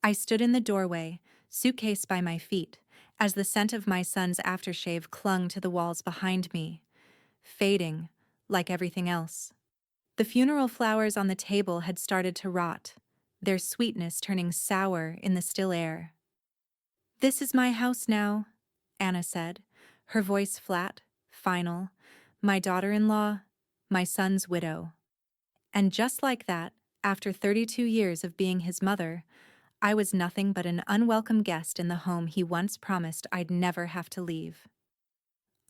I stood in the doorway, suitcase by my feet, as the scent of my son's aftershave clung to the walls behind me, fading, like everything else. The funeral flowers on the table had started to rot, their sweetness turning sour in the still air. "This is my house now," Anna said, her voice flat, final. "My daughter-in-law, my son's widow." And just like that, after 32 years of being his mother, I was nothing but an unwelcome guest in the home he once promised I'd never have to leave.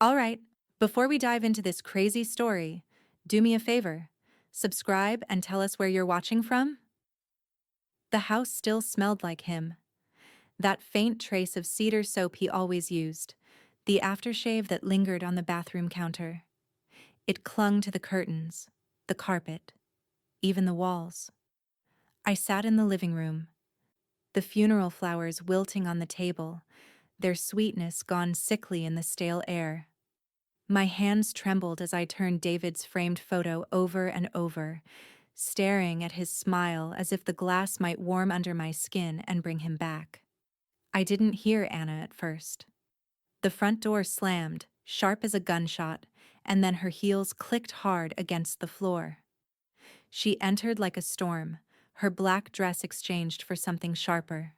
All right, before we dive into this crazy story, do me a favor. Subscribe and tell us where you're watching from. The house still smelled like him. That faint trace of cedar soap he always used, the aftershave that lingered on the bathroom counter. It clung to the curtains, the carpet, even the walls. I sat in the living room, the funeral flowers wilting on the table, their sweetness gone sickly in the stale air. My hands trembled as I turned David's framed photo over and over, staring at his smile as if the glass might warm under my skin and bring him back. I didn't hear Anna at first. The front door slammed, sharp as a gunshot, and then her heels clicked hard against the floor. She entered like a storm, her black dress exchanged for something sharper.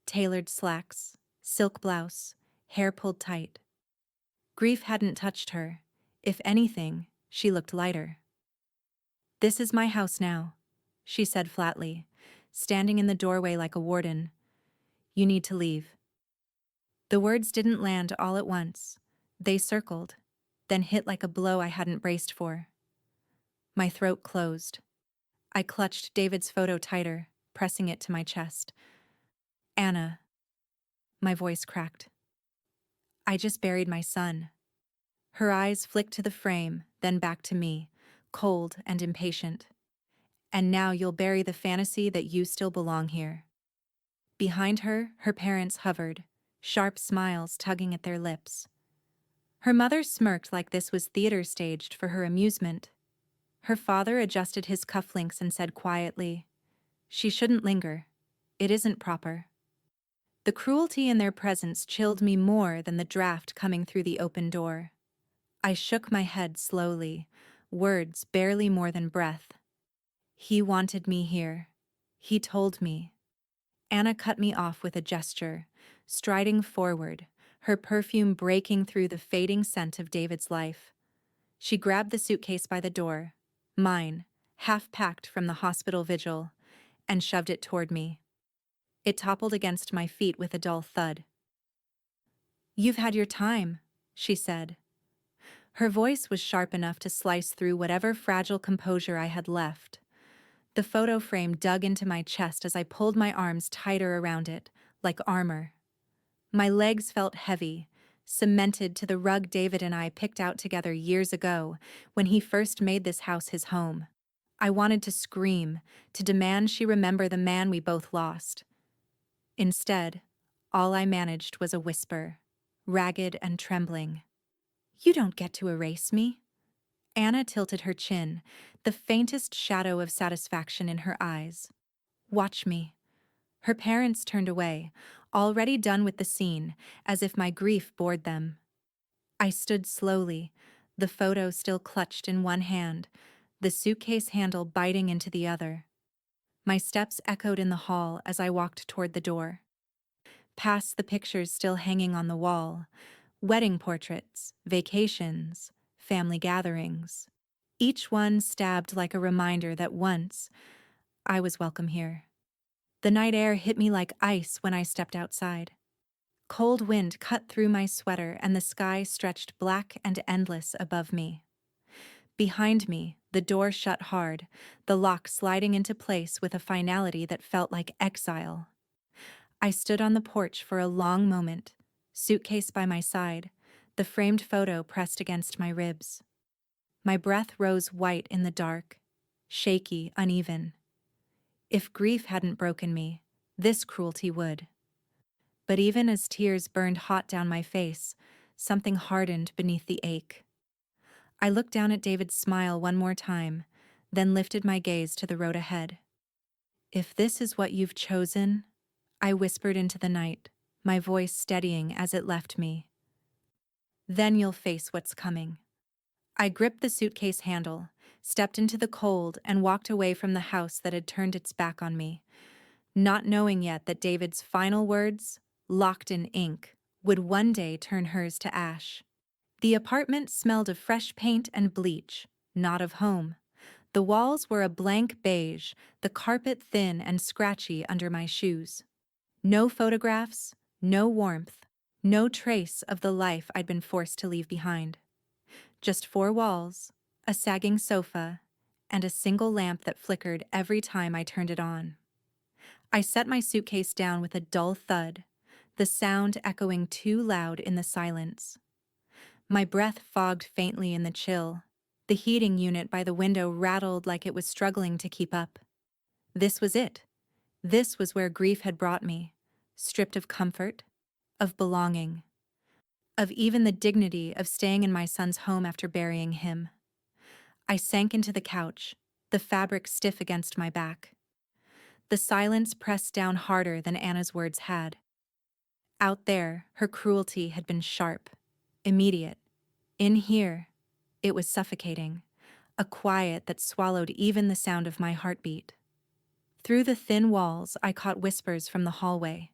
Tailored slacks, silk blouse, hair pulled tight. Grief hadn't touched her. If anything, she looked lighter. "This is my house now," she said flatly, standing in the doorway like a warden. "You need to leave." The words didn't land all at once. They circled, then hit like a blow I hadn't braced for. My throat closed. I clutched David's photo tighter, pressing it to my chest. "Anna," my voice cracked. "I just buried my son." Her eyes flicked to the frame, then back to me, cold and impatient. "And now you'll bury the fantasy that you still belong here." Behind her, her parents hovered, sharp smiles tugging at their lips. Her mother smirked like this was theater staged for her amusement. Her father adjusted his cufflinks and said quietly, "She shouldn't linger. It isn't proper." The cruelty in their presence chilled me more than the draft coming through the open door. I shook my head slowly, words barely more than breath. "He wanted me here. He told me." Anna cut me off with a gesture, striding forward, her perfume breaking through the fading scent of David's life. She grabbed the suitcase by the door, mine, half packed from the hospital vigil, and shoved it toward me. It toppled against my feet with a dull thud. "You've had your time," she said. Her voice was sharp enough to slice through whatever fragile composure I had left. The photo frame dug into my chest as I pulled my arms tighter around it, like armor. My legs felt heavy, cemented to the rug David and I picked out together years ago when he first made this house his home. I wanted to scream, to demand she remember the man we both lost. Instead, all I managed was a whisper, ragged and trembling. "You don't get to erase me." Anna tilted her chin, the faintest shadow of satisfaction in her eyes. "Watch me." Her parents turned away, already done with the scene, as if my grief bored them. I stood slowly, the photo still clutched in one hand, the suitcase handle biting into the other. My steps echoed in the hall as I walked toward the door. Past the pictures still hanging on the wall, wedding portraits, vacations, family gatherings. Each one stabbed like a reminder that once I was welcome here. The night air hit me like ice when I stepped outside. Cold wind cut through my sweater and the sky stretched black and endless above me. Behind me, the door shut hard, the lock sliding into place with a finality that felt like exile. I stood on the porch for a long moment, suitcase by my side, the framed photo pressed against my ribs. My breath rose white in the dark, shaky, uneven. If grief hadn't broken me, this cruelty would. But even as tears burned hot down my face, something hardened beneath the ache. I looked down at David's smile one more time, then lifted my gaze to the road ahead. "If this is what you've chosen," I whispered into the night, my voice steadying as it left me. Then you'll face what's coming. I gripped the suitcase handle, stepped into the cold, and walked away from the house that had turned its back on me, not knowing yet that David's final words, locked in ink, would one day turn hers to ash. The apartment smelled of fresh paint and bleach, not of home. The walls were a blank beige, the carpet thin and scratchy under my shoes. No photographs, no warmth, no trace of the life I'd been forced to leave behind. Just four walls, a sagging sofa, and a single lamp that flickered every time I turned it on. I set my suitcase down with a dull thud, the sound echoing too loud in the silence. My breath fogged faintly in the chill. The heating unit by the window rattled like it was struggling to keep up. This was it. This was where grief had brought me, stripped of comfort, of belonging, of even the dignity of staying in my son's home after burying him. I sank into the couch, the fabric stiff against my back. The silence pressed down harder than Anna's words had. Out there, her cruelty had been sharp, immediate. In here, it was suffocating, a quiet that swallowed even the sound of my heartbeat. Through the thin walls, I caught whispers from the hallway.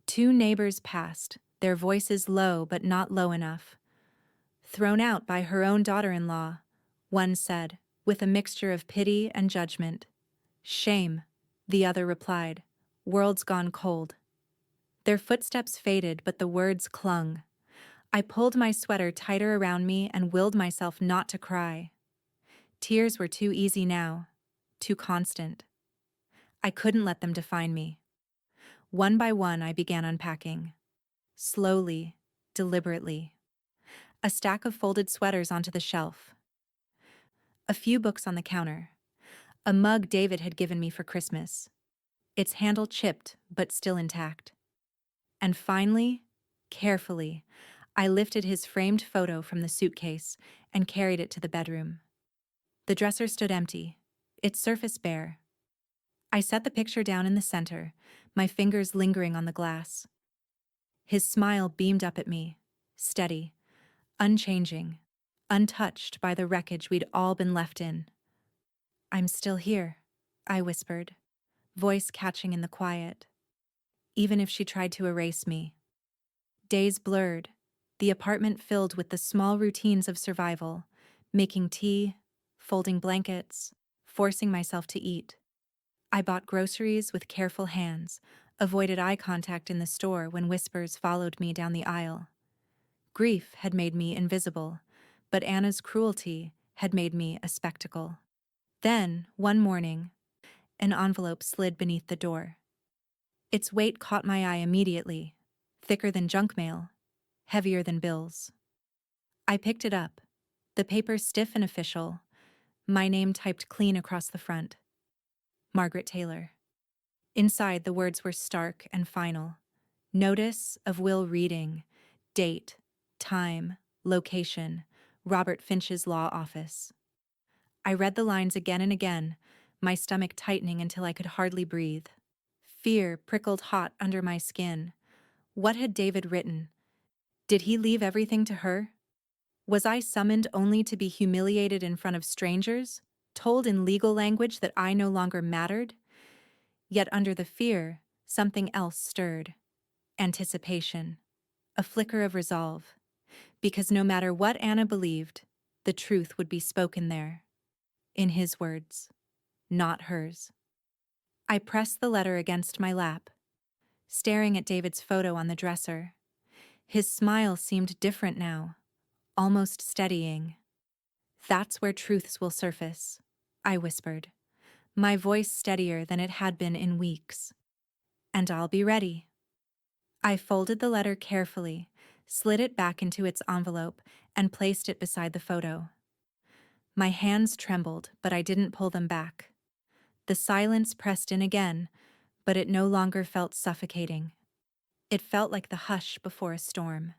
Two neighbors passed, their voices low but not low enough. Thrown out by her own daughter-in-law, one said, with a mixture of pity and judgment. Shame, the other replied. World's gone cold. Their footsteps faded, but the words clung. I pulled my sweater tighter around me and willed myself not to cry. Tears were too easy now, too constant. I couldn't let them define me. One by one, I began unpacking. Slowly, deliberately. A stack of folded sweaters onto the shelf. A few books on the counter. A mug David had given me for Christmas. Its handle chipped, but still intact. And finally, carefully, I lifted his framed photo from the suitcase and carried it to the bedroom. The dresser stood empty, its surface bare. I set the picture down in the center, my fingers lingering on the glass. His smile beamed up at me, steady, unchanging, untouched by the wreckage we'd all been left in. I'm still here, I whispered, voice catching in the quiet. Even if she tried to erase me. Days blurred, the apartment filled with the small routines of survival, making tea, folding blankets, forcing myself to eat. I bought groceries with careful hands, avoided eye contact in the store when whispers followed me down the aisle. Grief had made me invisible, but Anna's cruelty had made me a spectacle. Then, one morning, an envelope slid beneath the door. Its weight caught my eye immediately, thicker than junk mail, heavier than bills. I picked it up, the paper stiff and official, my name typed clean across the front. Margaret Taylor. Inside, the words were stark and final. Notice of will reading, date, time, location, Robert Finch's law office. I read the lines again and again, my stomach tightening until I could hardly breathe. Fear prickled hot under my skin. What had David written? Did he leave everything to her? Was I summoned only to be humiliated in front of strangers, told in legal language that I no longer mattered? Yet under the fear, something else stirred. Anticipation. A flicker of resolve. Because no matter what Anna believed, the truth would be spoken there. In his words, not hers. I pressed the letter against my lap, staring at David's photo on the dresser. His smile seemed different now, almost steadying. That's where truths will surface, I whispered, my voice steadier than it had been in weeks. And I'll be ready. I folded the letter carefully, slid it back into its envelope, and placed it beside the photo. My hands trembled, but I didn't pull them back. The silence pressed in again, but it no longer felt suffocating. It felt like the hush before a storm.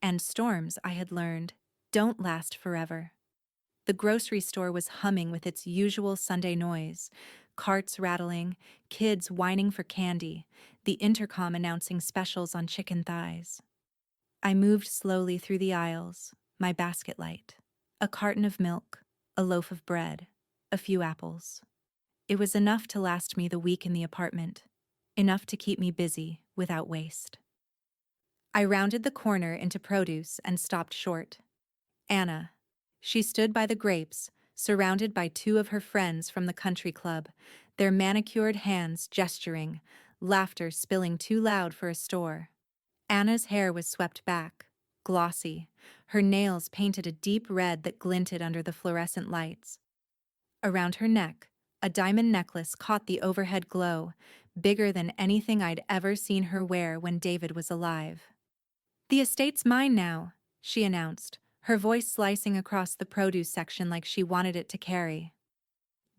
And storms, I had learned, don't last forever. The grocery store was humming with its usual Sunday noise, carts rattling, kids whining for candy, the intercom announcing specials on chicken thighs. I moved slowly through the aisles, my basket light. A carton of milk, a loaf of bread, a few apples. It was enough to last me the week in the apartment, enough to keep me busy without waste. I rounded the corner into produce and stopped short. Anna. She stood by the grapes, surrounded by two of her friends from the country club, their manicured hands gesturing, laughter spilling too loud for a store. Anna's hair was swept back, glossy, her nails painted a deep red that glinted under the fluorescent lights. Around her neck, a diamond necklace caught the overhead glow, bigger than anything I'd ever seen her wear when David was alive. "The estate's mine now," she announced, her voice slicing across the produce section like she wanted it to carry.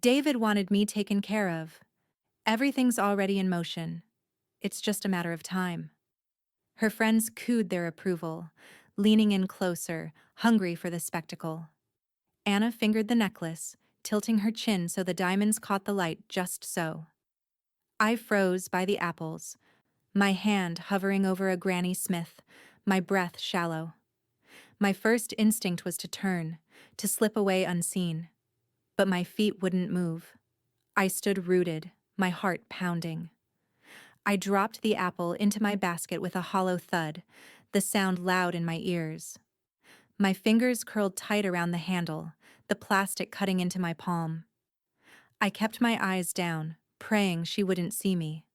"David wanted me taken care of. Everything's already in motion. It's just a matter of time." Her friends cooed their approval, leaning in closer, hungry for the spectacle. Anna fingered the necklace, tilting her chin so the diamonds caught the light just so. I froze by the apples, my hand hovering over a Granny Smith, my breath shallow. My first instinct was to turn, to slip away unseen. But my feet wouldn't move. I stood rooted, my heart pounding. I dropped the apple into my basket with a hollow thud, the sound loud in my ears. My fingers curled tight around the handle, the plastic cutting into my palm. I kept my eyes down, praying she wouldn't see me.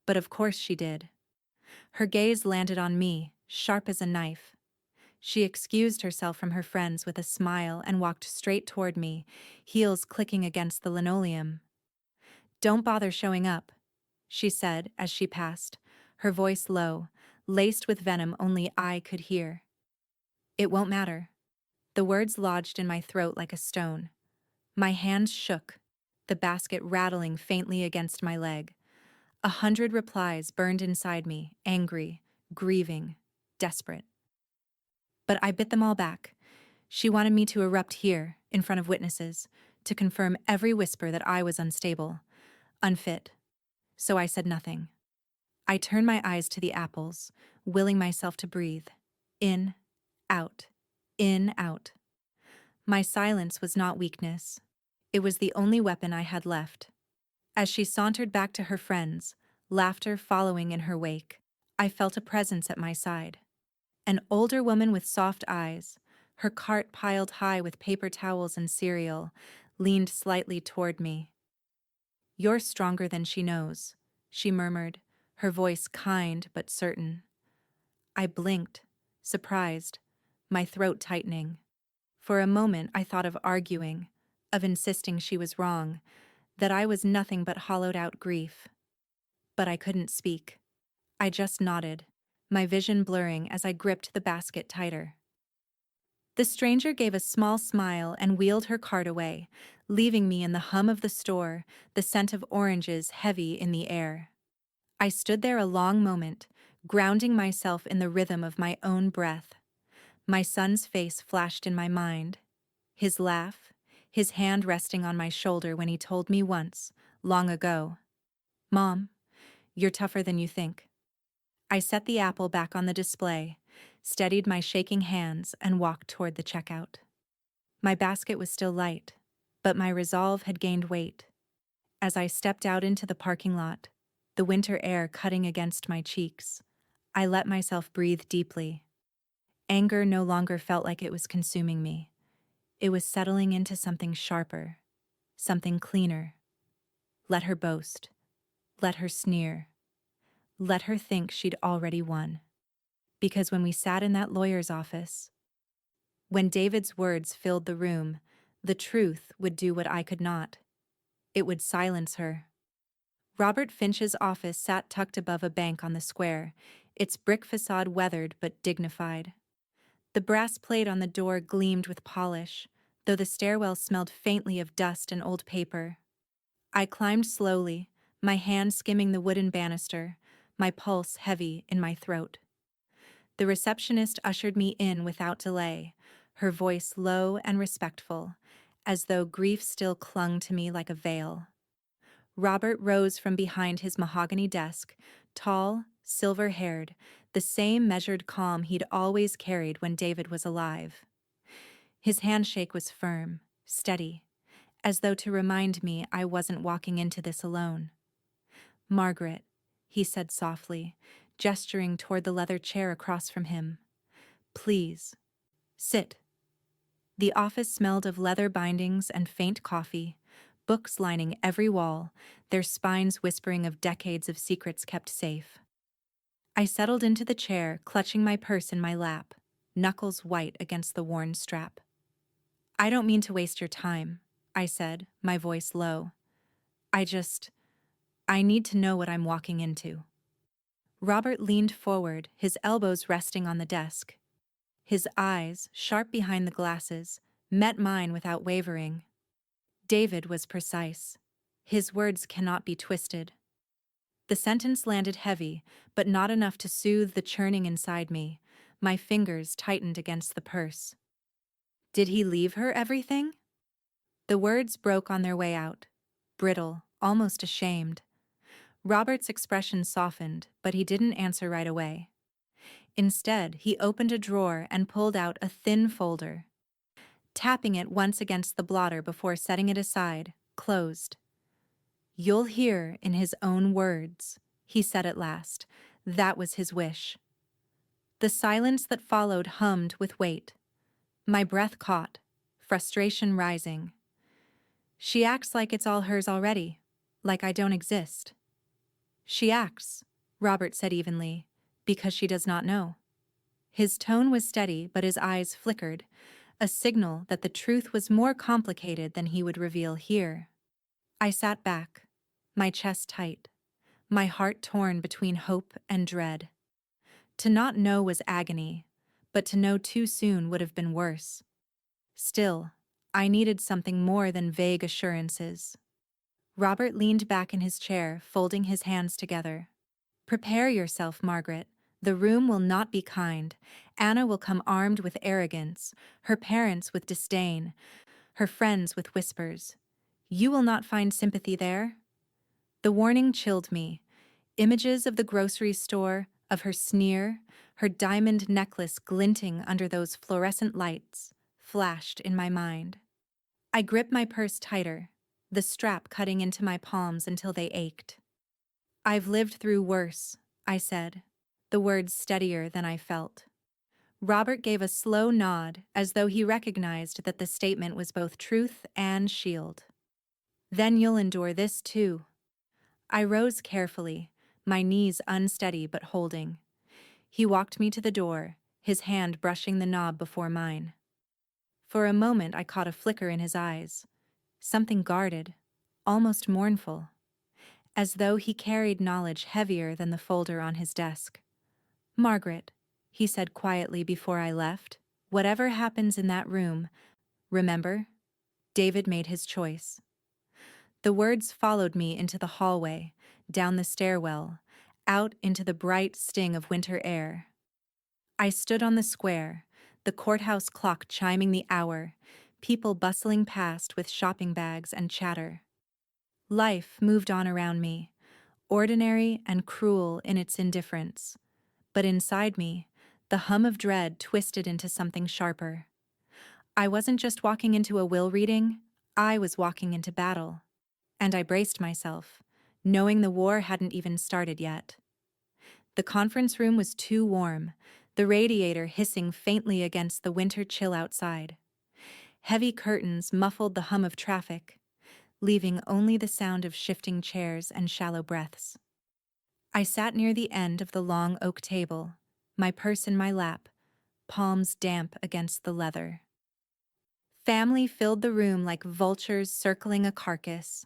But of course she did. Her gaze landed on me, sharp as a knife. She excused herself from her friends with a smile and walked straight toward me, heels clicking against the linoleum. "Don't bother showing up," she said as she passed, her voice low, laced with venom only I could hear. "It won't matter." The words lodged in my throat like a stone. My hands shook, the basket rattling faintly against my leg. 100 replies burned inside me, angry, grieving, desperate. But I bit them all back. She wanted me to erupt here, in front of witnesses, to confirm every whisper that I was unstable, unfit. So I said nothing. I turned my eyes to the apples, willing myself to breathe. In, out, in, out. My silence was not weakness. It was the only weapon I had left. As she sauntered back to her friends, laughter following in her wake, I felt a presence at my side. An older woman with soft eyes, her cart piled high with paper towels and cereal, leaned slightly toward me. "You're stronger than she knows," she murmured, her voice kind but certain. I blinked, surprised, my throat tightening. For a moment I thought of arguing, of insisting she was wrong, that I was nothing but hollowed-out grief. But I couldn't speak. I just nodded, my vision blurring as I gripped the basket tighter. The stranger gave a small smile and wheeled her cart away, leaving me in the hum of the store, the scent of oranges heavy in the air. I stood there a long moment, grounding myself in the rhythm of my own breath. My son's face flashed in my mind. His laugh, his hand resting on my shoulder when he told me once, long ago, "Mom, you're tougher than you think." I set the apple back on the display, steadied my shaking hands, and walked toward the checkout. My basket was still light, but my resolve had gained weight. As I stepped out into the parking lot, the winter air cutting against my cheeks, I let myself breathe deeply. Anger no longer felt like it was consuming me. It was settling into something sharper, something cleaner. Let her boast. Let her sneer. Let her think she'd already won. Because when we sat in that lawyer's office, when David's words filled the room, the truth would do what I could not. It would silence her. Robert Finch's office sat tucked above a bank on the square, its brick facade weathered but dignified. The brass plate on the door gleamed with polish, though the stairwell smelled faintly of dust and old paper. I climbed slowly, my hand skimming the wooden banister, my pulse heavy in my throat. The receptionist ushered me in without delay, her voice low and respectful, as though grief still clung to me like a veil. Robert rose from behind his mahogany desk, tall, silver-haired, the same measured calm he'd always carried when David was alive. His handshake was firm, steady, as though to remind me I wasn't walking into this alone. "Margaret," he said softly, gesturing toward the leather chair across from him. "Please, sit." The office smelled of leather bindings and faint coffee, books lining every wall, their spines whispering of decades of secrets kept safe. I settled into the chair, clutching my purse in my lap, knuckles white against the worn strap. "I don't mean to waste your time," I said, my voice low. I need to know what I'm walking into." Robert leaned forward, his elbows resting on the desk. His eyes, sharp behind the glasses, met mine without wavering. David was precise. His words cannot be twisted. The sentence landed heavy, but not enough to soothe the churning inside me. My fingers tightened against the purse. Did he leave her everything? The words broke on their way out, brittle, almost ashamed. Robert's expression softened, but he didn't answer right away. Instead, he opened a drawer and pulled out a thin folder. Tapping it once against the blotter before setting it aside, closed. "You'll hear in his own words," he said at last. That was his wish. The silence that followed hummed with weight. My breath caught, frustration rising. "She acts like it's all hers already, like I don't exist." "She acts," Robert said evenly, "because she does not know." His tone was steady, but his eyes flickered, a signal that the truth was more complicated than he would reveal here. I sat back, my chest tight, my heart torn between hope and dread. To not know was agony, but to know too soon would have been worse. Still, I needed something more than vague assurances. Robert leaned back in his chair, folding his hands together. "Prepare yourself, Margaret. The room will not be kind. Anna will come armed with arrogance, her parents with disdain, her friends with whispers. You will not find sympathy there." The warning chilled me. Images of the grocery store, of her sneer, her diamond necklace glinting under those fluorescent lights, flashed in my mind. I gripped my purse tighter, the strap cutting into my palms until they ached. "I've lived through worse," I said, the words steadier than I felt. Robert gave a slow nod, as though he recognized that the statement was both truth and shield. "Then you'll endure this too." I rose carefully, my knees unsteady but holding. He walked me to the door, his hand brushing the knob before mine. For a moment I caught a flicker in his eyes, something guarded, almost mournful, as though he carried knowledge heavier than the folder on his desk. "Margaret," he said quietly before I left, "whatever happens in that room, remember, David made his choice." The words followed me into the hallway, down the stairwell, out into the bright sting of winter air. I stood on the square, the courthouse clock chiming the hour, people bustling past with shopping bags and chatter. Life moved on around me, ordinary and cruel in its indifference. But inside me, the hum of dread twisted into something sharper. I wasn't just walking into a will reading, I was walking into battle. And I braced myself, knowing the war hadn't even started yet. The conference room was too warm, the radiator hissing faintly against the winter chill outside. Heavy curtains muffled the hum of traffic, leaving only the sound of shifting chairs and shallow breaths. I sat near the end of the long oak table, my purse in my lap, palms damp against the leather. Family filled the room like vultures circling a carcass.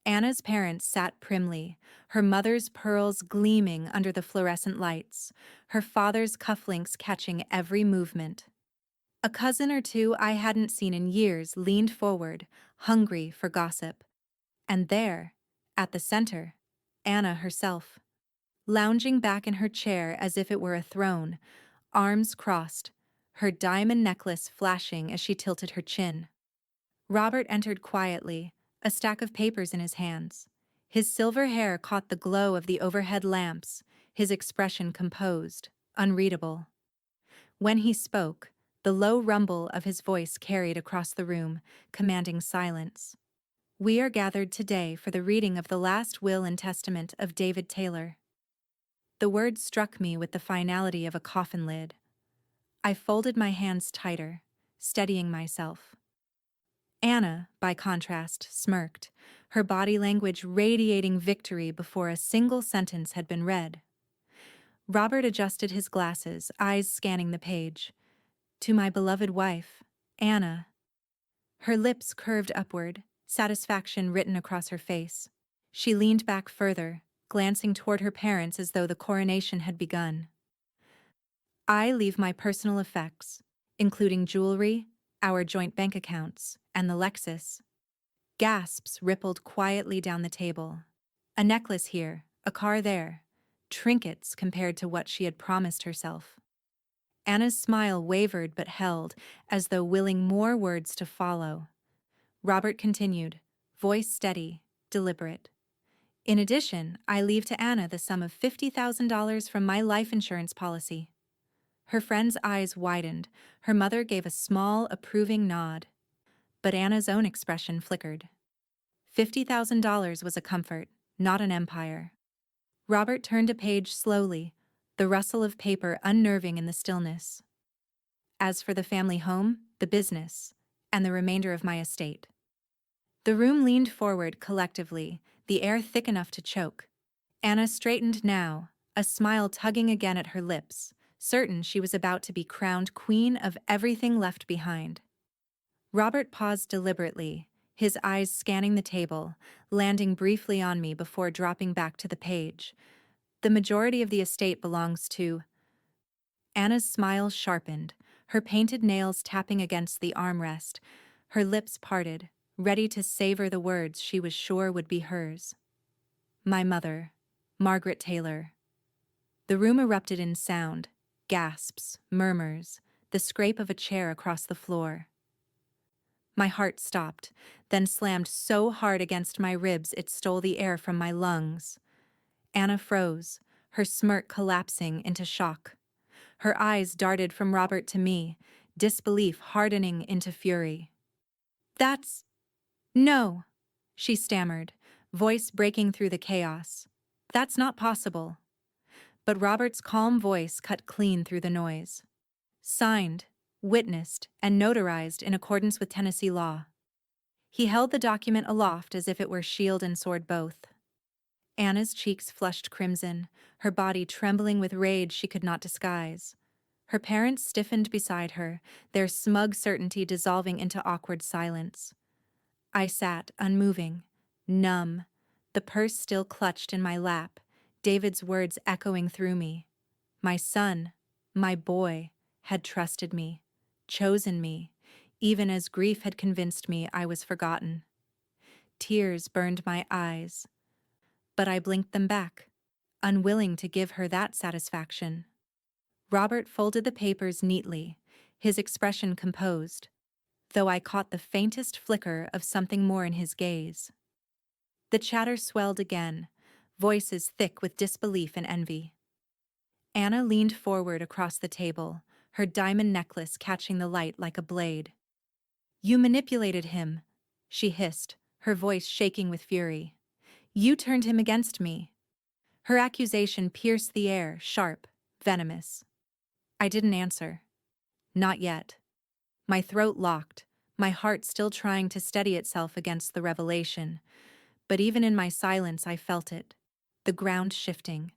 Anna's parents sat primly, her mother's pearls gleaming under the fluorescent lights, her father's cufflinks catching every movement. A cousin or two I hadn't seen in years leaned forward, hungry for gossip. And there, at the center, Anna herself, lounging back in her chair as if it were a throne, arms crossed, her diamond necklace flashing as she tilted her chin. Robert entered quietly, a stack of papers in his hands. His silver hair caught the glow of the overhead lamps, his expression composed, unreadable. When he spoke, the low rumble of his voice carried across the room, commanding silence. We are gathered today for the reading of the last will and testament of David Taylor. The words struck me with the finality of a coffin lid. I folded my hands tighter, steadying myself. Anna, by contrast, smirked, her body language radiating victory before a single sentence had been read. Robert adjusted his glasses, eyes scanning the page. To my beloved wife, Anna. Her lips curved upward, satisfaction written across her face. She leaned back further, glancing toward her parents as though the coronation had begun. I leave my personal effects, including jewelry, our joint bank accounts, and the Lexus. Gasps rippled quietly down the table. A necklace here, a car there, trinkets compared to what she had promised herself. Anna's smile wavered but held, as though willing more words to follow. Robert continued, voice steady, deliberate. In addition, I leave to Anna the sum of $50,000 from my life insurance policy. Her friend's eyes widened. Her mother gave a small, approving nod. But Anna's own expression flickered. $50,000 was a comfort, not an empire. Robert turned a page slowly, the rustle of paper unnerving in the stillness. As for the family home, the business, and the remainder of my estate. The room leaned forward collectively, the air thick enough to choke. Anna straightened now, a smile tugging again at her lips, certain she was about to be crowned queen of everything left behind. Robert paused deliberately, his eyes scanning the table, landing briefly on me before dropping back to the page. The majority of the estate belongs to... Anna's smile sharpened, her painted nails tapping against the armrest, her lips parted, ready to savor the words she was sure would be hers. My mother, Margaret Taylor. The room erupted in sound, gasps, murmurs, the scrape of a chair across the floor. My heart stopped, then slammed so hard against my ribs it stole the air from my lungs. Anna froze, her smirk collapsing into shock. Her eyes darted from Robert to me, disbelief hardening into fury. That's... No, she stammered, voice breaking through the chaos. That's not possible. But Robert's calm voice cut clean through the noise. Signed, witnessed, and notarized in accordance with Tennessee law. He held the document aloft as if it were shield and sword both. Anna's cheeks flushed crimson, her body trembling with rage she could not disguise. Her parents stiffened beside her, their smug certainty dissolving into awkward silence. I sat, unmoving, numb, the purse still clutched in my lap, David's words echoing through me. My son, my boy, had trusted me, chosen me, even as grief had convinced me I was forgotten. Tears burned my eyes, but I blinked them back, unwilling to give her that satisfaction. Robert folded the papers neatly, his expression composed, though I caught the faintest flicker of something more in his gaze. The chatter swelled again, voices thick with disbelief and envy. Anna leaned forward across the table, her diamond necklace catching the light like a blade. You manipulated him, she hissed, her voice shaking with fury. You turned him against me. Her accusation pierced the air, sharp, venomous. I didn't answer. Not yet. My throat locked, my heart still trying to steady itself against the revelation. But even in my silence I felt it. The ground shifting,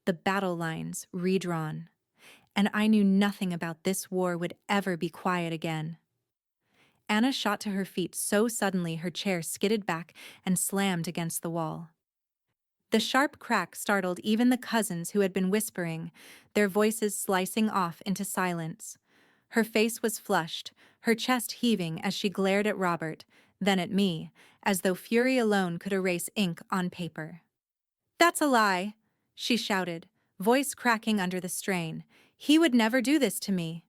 the battle lines redrawn. And I knew nothing about this war would ever be quiet again. Anna shot to her feet so suddenly her chair skidded back and slammed against the wall. The sharp crack startled even the cousins who had been whispering, their voices slicing off into silence. Her face was flushed, her chest heaving as she glared at Robert, then at me, as though fury alone could erase ink on paper. That's a lie, she shouted, voice cracking under the strain. He would never do this to me.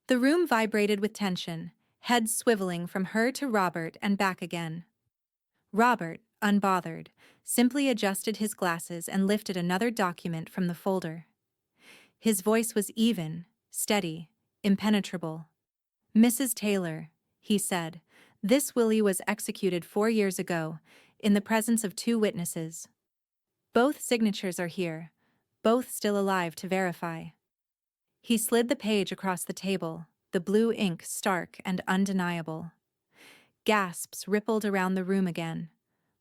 The room vibrated with tension, head swiveling from her to Robert and back again. Robert, unbothered, simply adjusted his glasses and lifted another document from the folder. His voice was even, steady, impenetrable. "Mrs. Taylor," he said, "this Willie was executed 4 years ago, in the presence of 2 witnesses. Both signatures are here, both still alive to verify." He slid the page across the table, the blue ink stark and undeniable. Gasps rippled around the room again.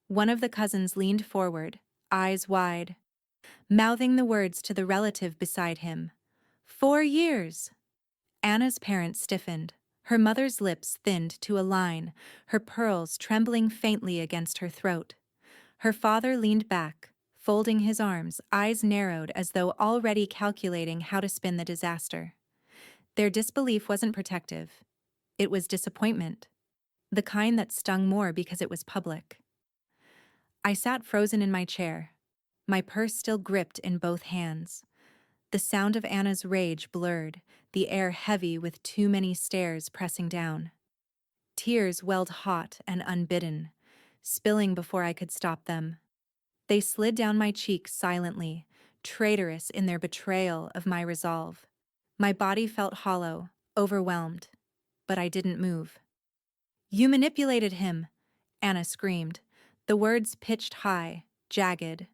One of the cousins leaned forward, eyes wide, mouthing the words to the relative beside him. 4 years! Anna's parents stiffened. Her mother's lips thinned to a line, her pearls trembling faintly against her throat. Her father leaned back, folding his arms, eyes narrowed as though already calculating how to spin the disaster. Their disbelief wasn't protective. It was disappointment, the kind that stung more because it was public. I sat frozen in my chair, my purse still gripped in both hands. The sound of Anna's rage blurred, the air heavy with too many stares pressing down. Tears welled hot and unbidden, spilling before I could stop them. They slid down my cheeks silently, traitorous in their betrayal of my resolve. My body felt hollow, overwhelmed, but I didn't move. "You manipulated him!" Anna screamed, the words pitched high, jagged.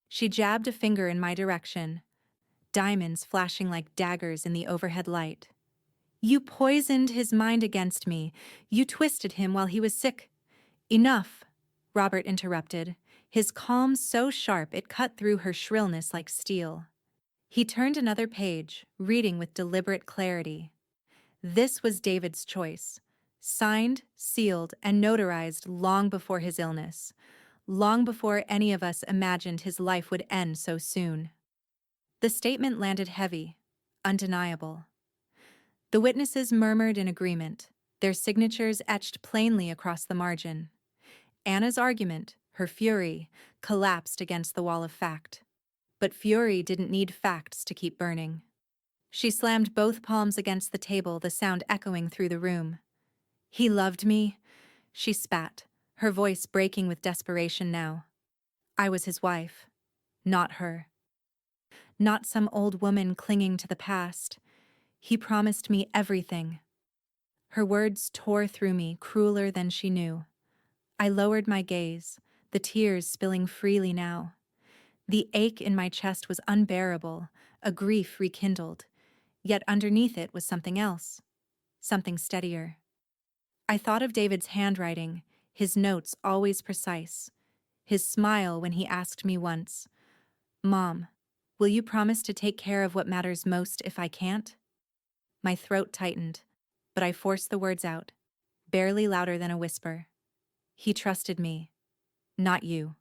She jabbed a finger in my direction, diamonds flashing like daggers in the overhead light. "You poisoned his mind against me. You twisted him while he was sick." "Enough," Robert interrupted, his calm so sharp it cut through her shrillness like steel. He turned another page, reading with deliberate clarity. This was David's choice, signed, sealed, and notarized long before his illness, long before any of us imagined his life would end so soon. The statement landed heavy, undeniable. The witnesses murmured in agreement, their signatures etched plainly across the margin. Anna's argument, her fury, collapsed against the wall of fact. But fury didn't need facts to keep burning. She slammed both palms against the table, the sound echoing through the room. "He loved me," she spat, her voice breaking with desperation now. "I was his wife, not her. Not some old woman clinging to the past. He promised me everything." Her words tore through me, crueler than she knew. I lowered my gaze, the tears spilling freely now. The ache in my chest was unbearable, a grief rekindled, yet underneath it was something else, something steadier. I thought of David's handwriting, his notes always precise, his smile when he asked me once, "Mom, will you promise to take care of what matters most if I can't?" My throat tightened, but I forced the words out, barely louder than a whisper. "He trusted me, not you."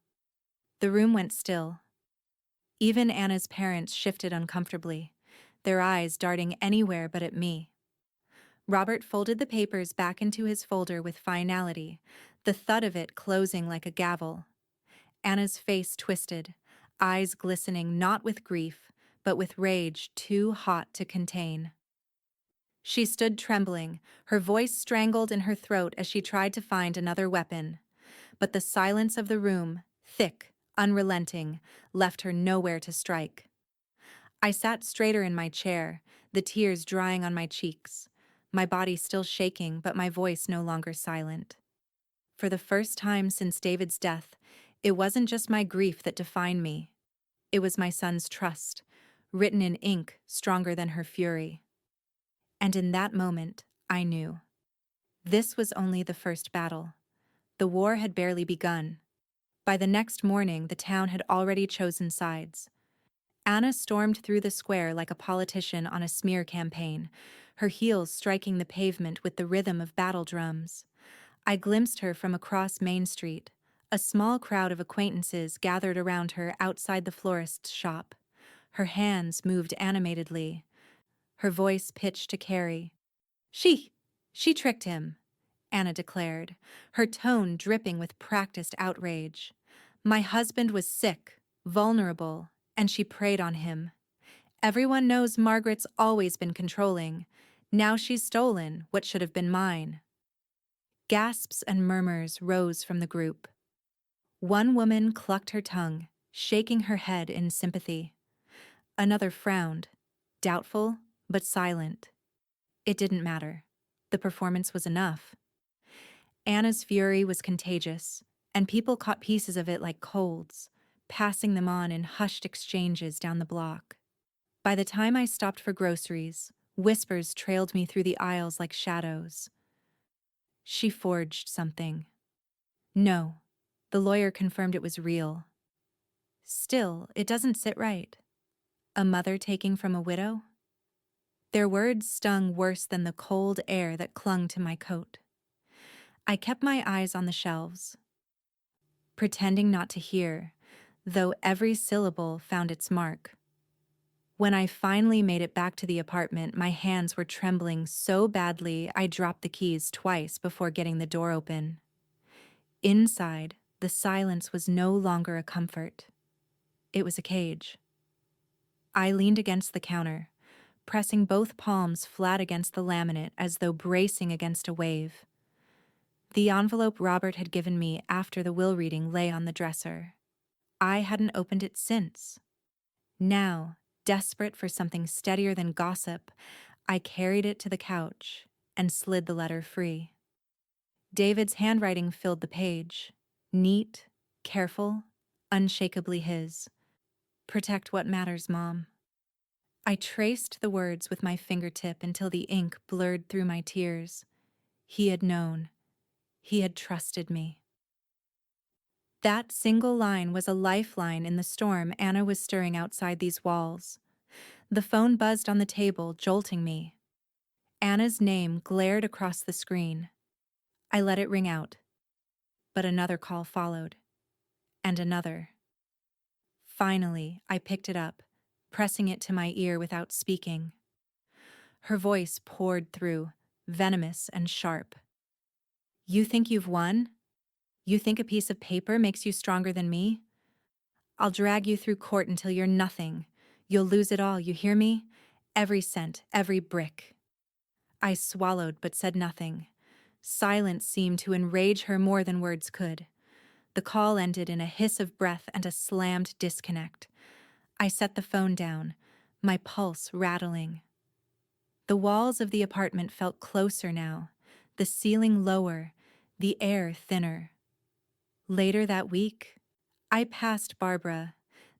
The room went still. Even Anna's parents shifted uncomfortably, their eyes darting anywhere but at me. Robert folded the papers back into his folder with finality, the thud of it closing like a gavel. Anna's face twisted, eyes glistening not with grief, but with rage too hot to contain. She stood trembling, her voice strangled in her throat as she tried to find another weapon. But the silence of the room, thick, unrelenting, left her nowhere to strike. I sat straighter in my chair, the tears drying on my cheeks, my body still shaking but my voice no longer silent. For the first time since David's death, it wasn't just my grief that defined me. It was my son's trust, written in ink stronger than her fury. And in that moment, I knew. This was only the first battle. The war had barely begun. By the next morning, the town had already chosen sides. Anna stormed through the square like a politician on a smear campaign, her heels striking the pavement with the rhythm of battle drums. I glimpsed her from across Main Street. A small crowd of acquaintances gathered around her outside the florist's shop. Her hands moved animatedly, her voice pitched to Carrie. She tricked him," Anna declared, her tone dripping with practiced outrage. "My husband was sick, vulnerable, and she preyed on him. Everyone knows Margaret's always been controlling. Now she's stolen what should have been mine." Gasps and murmurs rose from the group. One woman clucked her tongue, shaking her head in sympathy. Another frowned, doubtful but silent. It didn't matter. The performance was enough. Anna's fury was contagious, and people caught pieces of it like colds, passing them on in hushed exchanges down the block. By the time I stopped for groceries, whispers trailed me through the aisles like shadows. She forged something. No, the lawyer confirmed it was real. Still, it doesn't sit right. A mother taking from a widow? Their words stung worse than the cold air that clung to my coat. I kept my eyes on the shelves, pretending not to hear, though every syllable found its mark. When I finally made it back to the apartment, my hands were trembling so badly I dropped the keys twice before getting the door open. Inside, the silence was no longer a comfort. It was a cage. I leaned against the counter, pressing both palms flat against the laminate as though bracing against a wave. The envelope Robert had given me after the will reading lay on the dresser. I hadn't opened it since. Now, desperate for something steadier than gossip, I carried it to the couch and slid the letter free. David's handwriting filled the page, neat, careful, unshakably his. "Protect what matters, Mom." I traced the words with my fingertip until the ink blurred through my tears. He had known. He had trusted me. That single line was a lifeline in the storm Anna was stirring outside these walls. The phone buzzed on the table, jolting me. Anna's name glared across the screen. I let it ring out. But another call followed. And another. Finally, I picked it up, pressing it to my ear without speaking. Her voice poured through, venomous and sharp. "You think you've won? You think a piece of paper makes you stronger than me? I'll drag you through court until you're nothing. You'll lose it all, you hear me? Every cent, every brick." I swallowed but said nothing. Silence seemed to enrage her more than words could. The call ended in a hiss of breath and a slammed disconnect. I set the phone down, my pulse rattling. The walls of the apartment felt closer now, the ceiling lower, the air thinner. Later that week, I passed Barbara,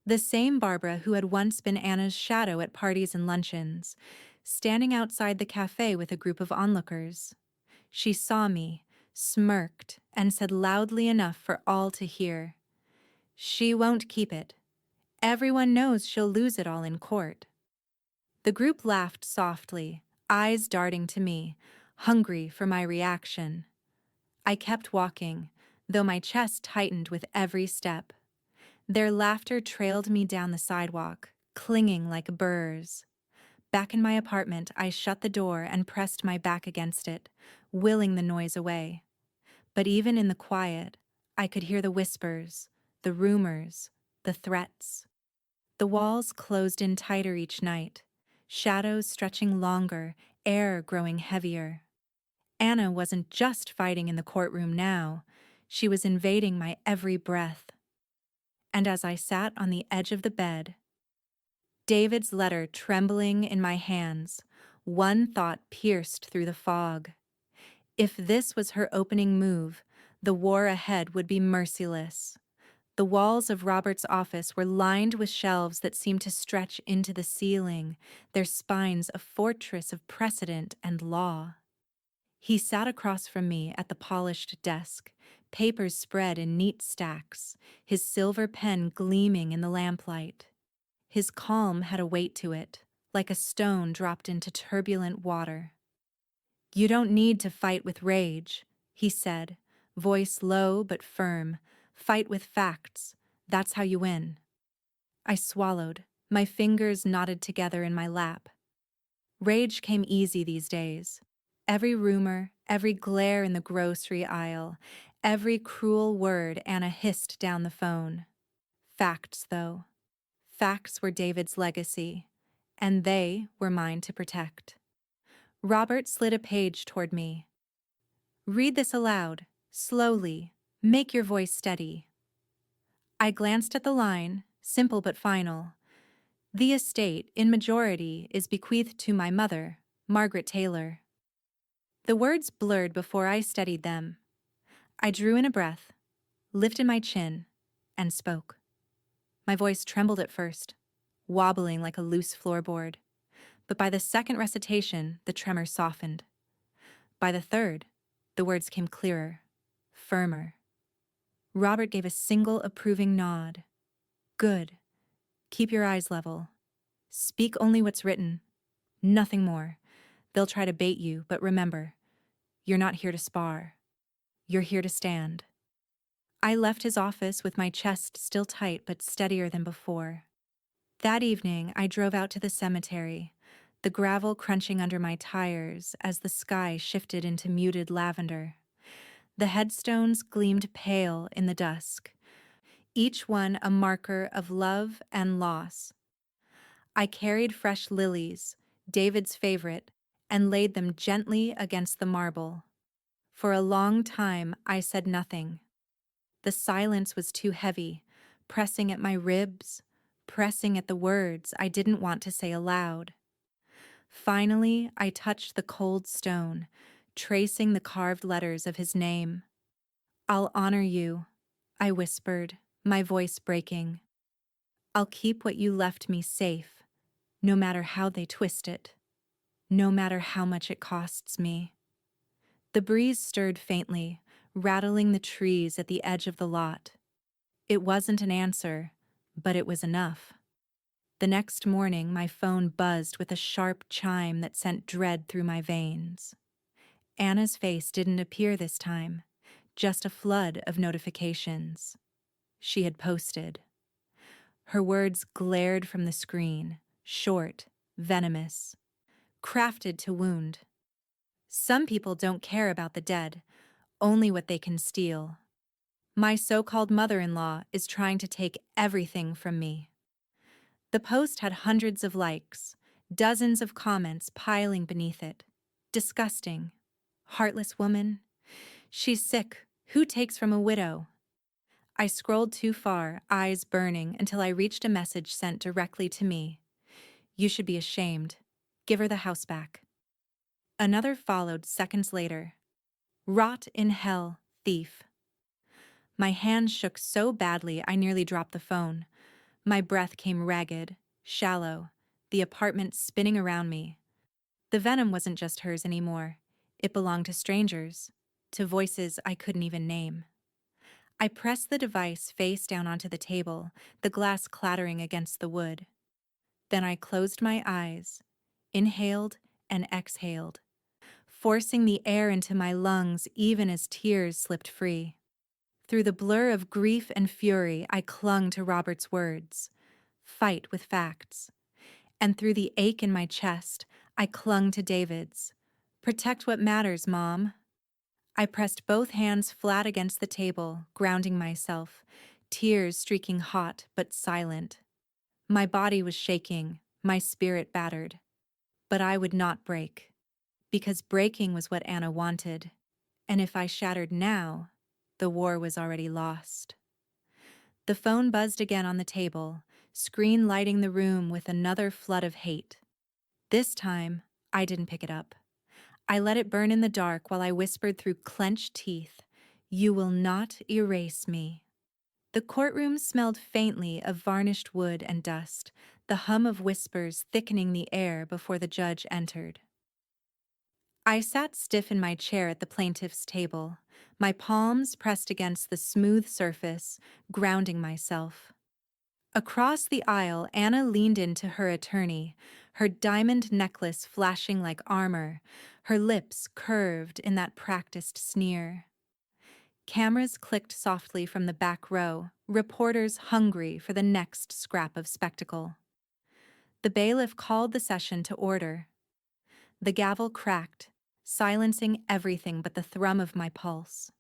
the same Barbara who had once been Anna's shadow at parties and luncheons, standing outside the cafe with a group of onlookers. She saw me, smirked, and said loudly enough for all to hear, "She won't keep it. Everyone knows she'll lose it all in court." The group laughed softly, eyes darting to me, hungry for my reaction. I kept walking, though my chest tightened with every step. Their laughter trailed me down the sidewalk, clinging like burrs. Back in my apartment, I shut the door and pressed my back against it, willing the noise away. But even in the quiet, I could hear the whispers, the rumors, the threats. The walls closed in tighter each night, shadows stretching longer, air growing heavier. Anna wasn't just fighting in the courtroom now, she was invading my every breath. And as I sat on the edge of the bed, David's letter trembling in my hands, one thought pierced through the fog. If this was her opening move, the war ahead would be merciless. The walls of Robert's office were lined with shelves that seemed to stretch into the ceiling, their spines a fortress of precedent and law. He sat across from me at the polished desk, papers spread in neat stacks, his silver pen gleaming in the lamplight. His calm had a weight to it, like a stone dropped into turbulent water. "You don't need to fight with rage," he said, voice low but firm. "Fight with facts. That's how you win." I swallowed, my fingers knotted together in my lap. Rage came easy these days. Every rumor, every glare in the grocery aisle, every cruel word Anna hissed down the phone. Facts, though. Facts were David's legacy, and they were mine to protect. Robert slid a page toward me. "Read this aloud, slowly. Make your voice steady." I glanced at the line, simple but final. The estate, in majority, is bequeathed to my mother, Margaret Taylor. The words blurred before I studied them. I drew in a breath, lifted my chin, and spoke. My voice trembled at first, wobbling like a loose floorboard. But by the second recitation, the tremor softened. By the third, the words came clearer, firmer. Robert gave a single approving nod. Good. Keep your eyes level. Speak only what's written. Nothing more. They'll try to bait you, but remember, you're not here to spar. You're here to stand. I left his office with my chest still tight but steadier than before. That evening, I drove out to the cemetery, the gravel crunching under my tires as the sky shifted into muted lavender. The headstones gleamed pale in the dusk, each one a marker of love and loss. I carried fresh lilies, David's favorite, and laid them gently against the marble. For a long time, I said nothing. The silence was too heavy, pressing at my ribs, pressing at the words I didn't want to say aloud. Finally, I touched the cold stone, tracing the carved letters of his name. I'll honor you, I whispered, my voice breaking. I'll keep what you left me safe, no matter how they twist it, no matter how much it costs me. The breeze stirred faintly, rattling the trees at the edge of the lot. It wasn't an answer, but it was enough. The next morning, my phone buzzed with a sharp chime that sent dread through my veins. Anna's face didn't appear this time, just a flood of notifications. She had posted. Her words glared from the screen, short, venomous, crafted to wound. Some people don't care about the dead, only what they can steal. My so-called mother-in-law is trying to take everything from me. The post had hundreds of likes, dozens of comments piling beneath it. Disgusting. Heartless woman. She's sick. Who takes from a widow? I scrolled too far, eyes burning, until I reached a message sent directly to me. You should be ashamed. Give her the house back. Another followed seconds later. Rot in hell, thief. My hand shook so badly I nearly dropped the phone. My breath came ragged, shallow, the apartment spinning around me. The venom wasn't just hers anymore. It belonged to strangers, to voices I couldn't even name. I pressed the device face down onto the table, the glass clattering against the wood. Then I closed my eyes, inhaled and exhaled, forcing the air into my lungs even as tears slipped free. Through the blur of grief and fury, I clung to Robert's words. Fight with facts. And through the ache in my chest, I clung to David's. Protect what matters, Mom. I pressed both hands flat against the table, grounding myself, tears streaking hot but silent. My body was shaking, my spirit battered. But I would not break, because breaking was what Anna wanted. And if I shattered now, the war was already lost. The phone buzzed again on the table, screen lighting the room with another flood of hate. This time, I didn't pick it up. I let it burn in the dark while I whispered through clenched teeth, "You will not erase me." The courtroom smelled faintly of varnished wood and dust, the hum of whispers thickening the air before the judge entered. I sat stiff in my chair at the plaintiff's table, my palms pressed against the smooth surface, grounding myself. Across the aisle, Anna leaned into her attorney, her diamond necklace flashing like armor, her lips curved in that practiced sneer. Cameras clicked softly from the back row, reporters hungry for the next scrap of spectacle. The bailiff called the session to order. The gavel cracked, silencing everything but the thrum of my pulse.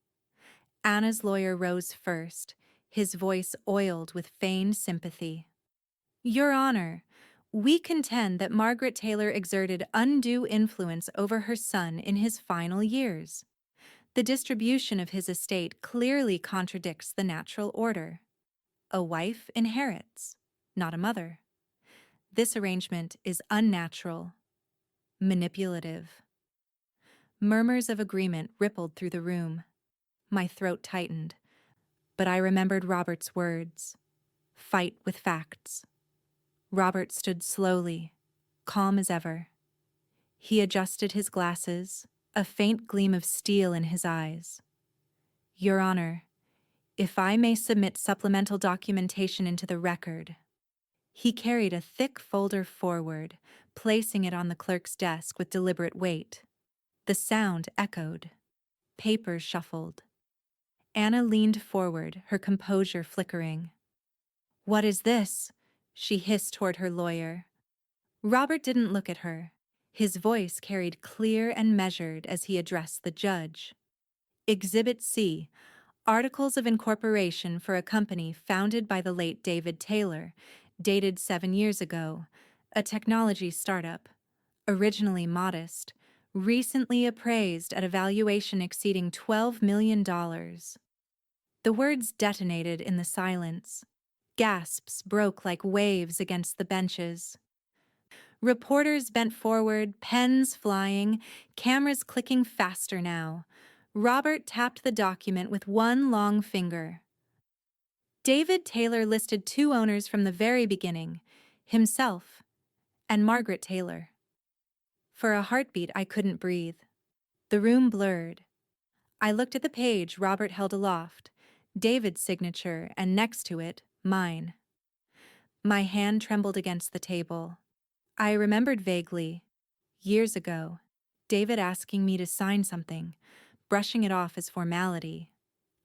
Anna's lawyer rose first, his voice oiled with feigned sympathy. Your Honor, we contend that Margaret Taylor exerted undue influence over her son in his final years. The distribution of his estate clearly contradicts the natural order. A wife inherits, not a mother. This arrangement is unnatural, manipulative. Murmurs of agreement rippled through the room. My throat tightened, but I remembered Robert's words. Fight with facts. Robert stood slowly, calm as ever. He adjusted his glasses, a faint gleam of steel in his eyes. Your Honor, if I may submit supplemental documentation into the record. He carried a thick folder forward, placing it on the clerk's desk with deliberate weight. The sound echoed. Papers shuffled. Anna leaned forward, her composure flickering. What is this? She hissed toward her lawyer. Robert didn't look at her. His voice carried clear and measured as he addressed the judge. Exhibit C, Articles of Incorporation for a company founded by the late David Taylor, dated 7 years ago, a technology startup, originally modest, recently appraised at a valuation exceeding $12 million. The words detonated in the silence. Gasps broke like waves against the benches. Reporters bent forward, pens flying, cameras clicking faster now. Robert tapped the document with one long finger. David Taylor listed 2 owners from the very beginning, himself and Margaret Taylor. For a heartbeat, I couldn't breathe. The room blurred. I looked at the page Robert held aloft, David's signature, and next to it, mine. My hand trembled against the table. I remembered vaguely, years ago, David asking me to sign something, brushing it off as formality.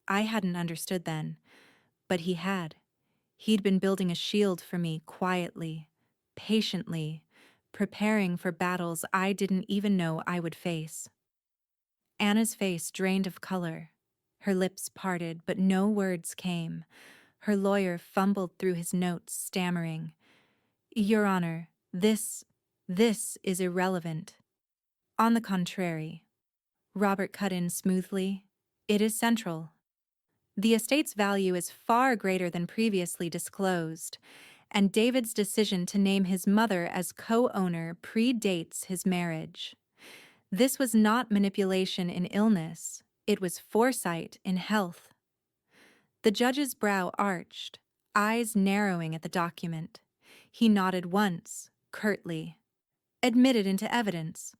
I hadn't understood then, but he had. He'd been building a shield for me quietly, patiently, preparing for battles I didn't even know I would face. Anna's face drained of color. Her lips parted, but no words came. Her lawyer fumbled through his notes, stammering, Your Honor, this is irrelevant. On the contrary, Robert cut in smoothly, it is central. The estate's value is far greater than previously disclosed, and David's decision to name his mother as co-owner predates his marriage. This was not manipulation in illness, it was foresight in health. The judge's brow arched, eyes narrowing at the document. He nodded once, curtly. Admitted into evidence.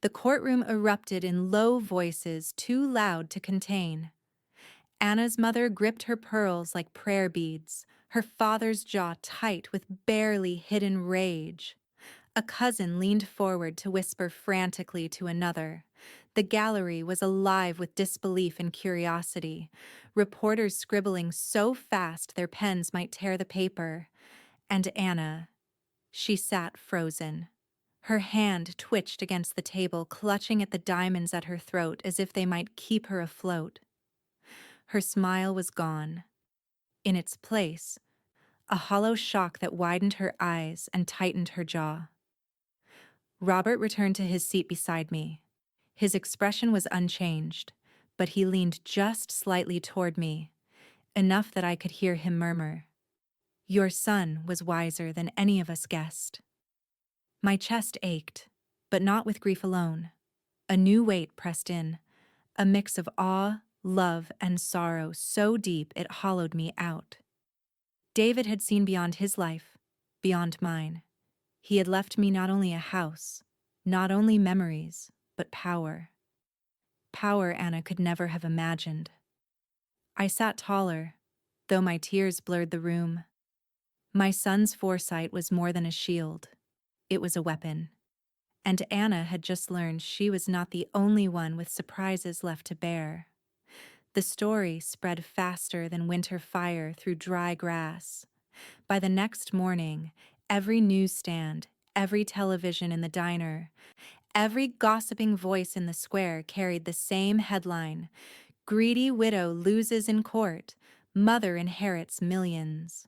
The courtroom erupted in low voices too loud to contain. Anna's mother gripped her pearls like prayer beads, her father's jaw tight with barely hidden rage. A cousin leaned forward to whisper frantically to another. The gallery was alive with disbelief and curiosity, reporters scribbling so fast their pens might tear the paper. And Anna, she sat frozen. Her hand twitched against the table, clutching at the diamonds at her throat as if they might keep her afloat. Her smile was gone. In its place, a hollow shock that widened her eyes and tightened her jaw. Robert returned to his seat beside me. His expression was unchanged, but he leaned just slightly toward me, enough that I could hear him murmur, Your son was wiser than any of us guessed. My chest ached, but not with grief alone. A new weight pressed in, a mix of awe, love, and sorrow so deep it hollowed me out. David had seen beyond his life, beyond mine. He had left me not only a house, not only memories, but power. Power Anna could never have imagined. I sat taller, though my tears blurred the room. My son's foresight was more than a shield. It was a weapon. And Anna had just learned she was not the only one with surprises left to bear. The story spread faster than winter fire through dry grass. By the next morning, every newsstand, every television in the diner, every gossiping voice in the square carried the same headline, Greedy widow loses in court, mother inherits millions.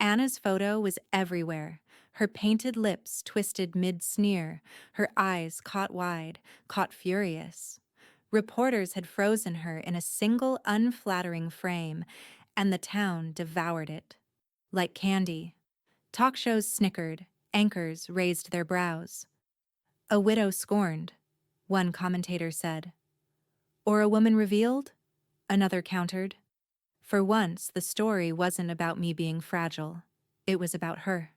Anna's photo was everywhere, her painted lips twisted mid-sneer, her eyes caught wide, caught furious. Reporters had frozen her in a single unflattering frame, and the town devoured it. Like candy. Talk shows snickered, anchors raised their brows. A widow scorned, one commentator said. Or a woman revealed? Another countered. For once, the story wasn't about me being fragile. It was about her.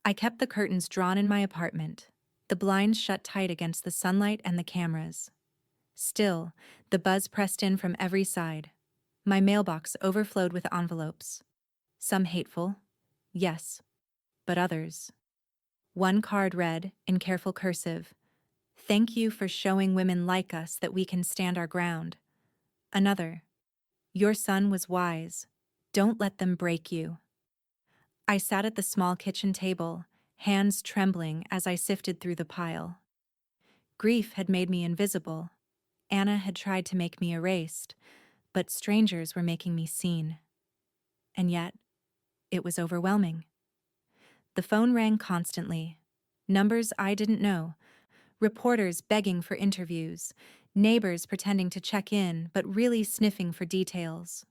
I kept the curtains drawn in my apartment, the blinds shut tight against the sunlight and the cameras. Still, the buzz pressed in from every side. My mailbox overflowed with envelopes. Some hateful, yes, but others. One card read, in careful cursive, "Thank you for showing women like us that we can stand our ground." Another, "Your son was wise. Don't let them break you." I sat at the small kitchen table, hands trembling as I sifted through the pile. Grief had made me invisible. Anna had tried to make me erased, but strangers were making me seen. And yet, it was overwhelming. The phone rang constantly. Numbers I didn't know. Reporters begging for interviews. Neighbors pretending to check in, but really sniffing for details.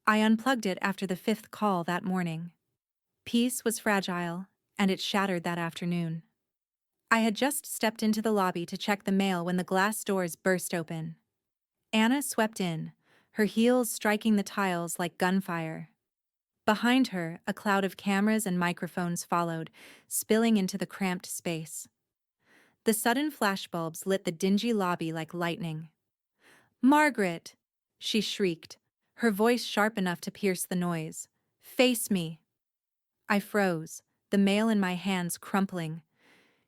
I unplugged it after the fifth call that morning. Peace was fragile, and it shattered that afternoon. I had just stepped into the lobby to check the mail when the glass doors burst open. Anna swept in, her heels striking the tiles like gunfire. Behind her, a cloud of cameras and microphones followed, spilling into the cramped space. The sudden flashbulbs lit the dingy lobby like lightning. "Margaret!" she shrieked, her voice sharp enough to pierce the noise. "Face me!" I froze, the mail in my hands crumpling.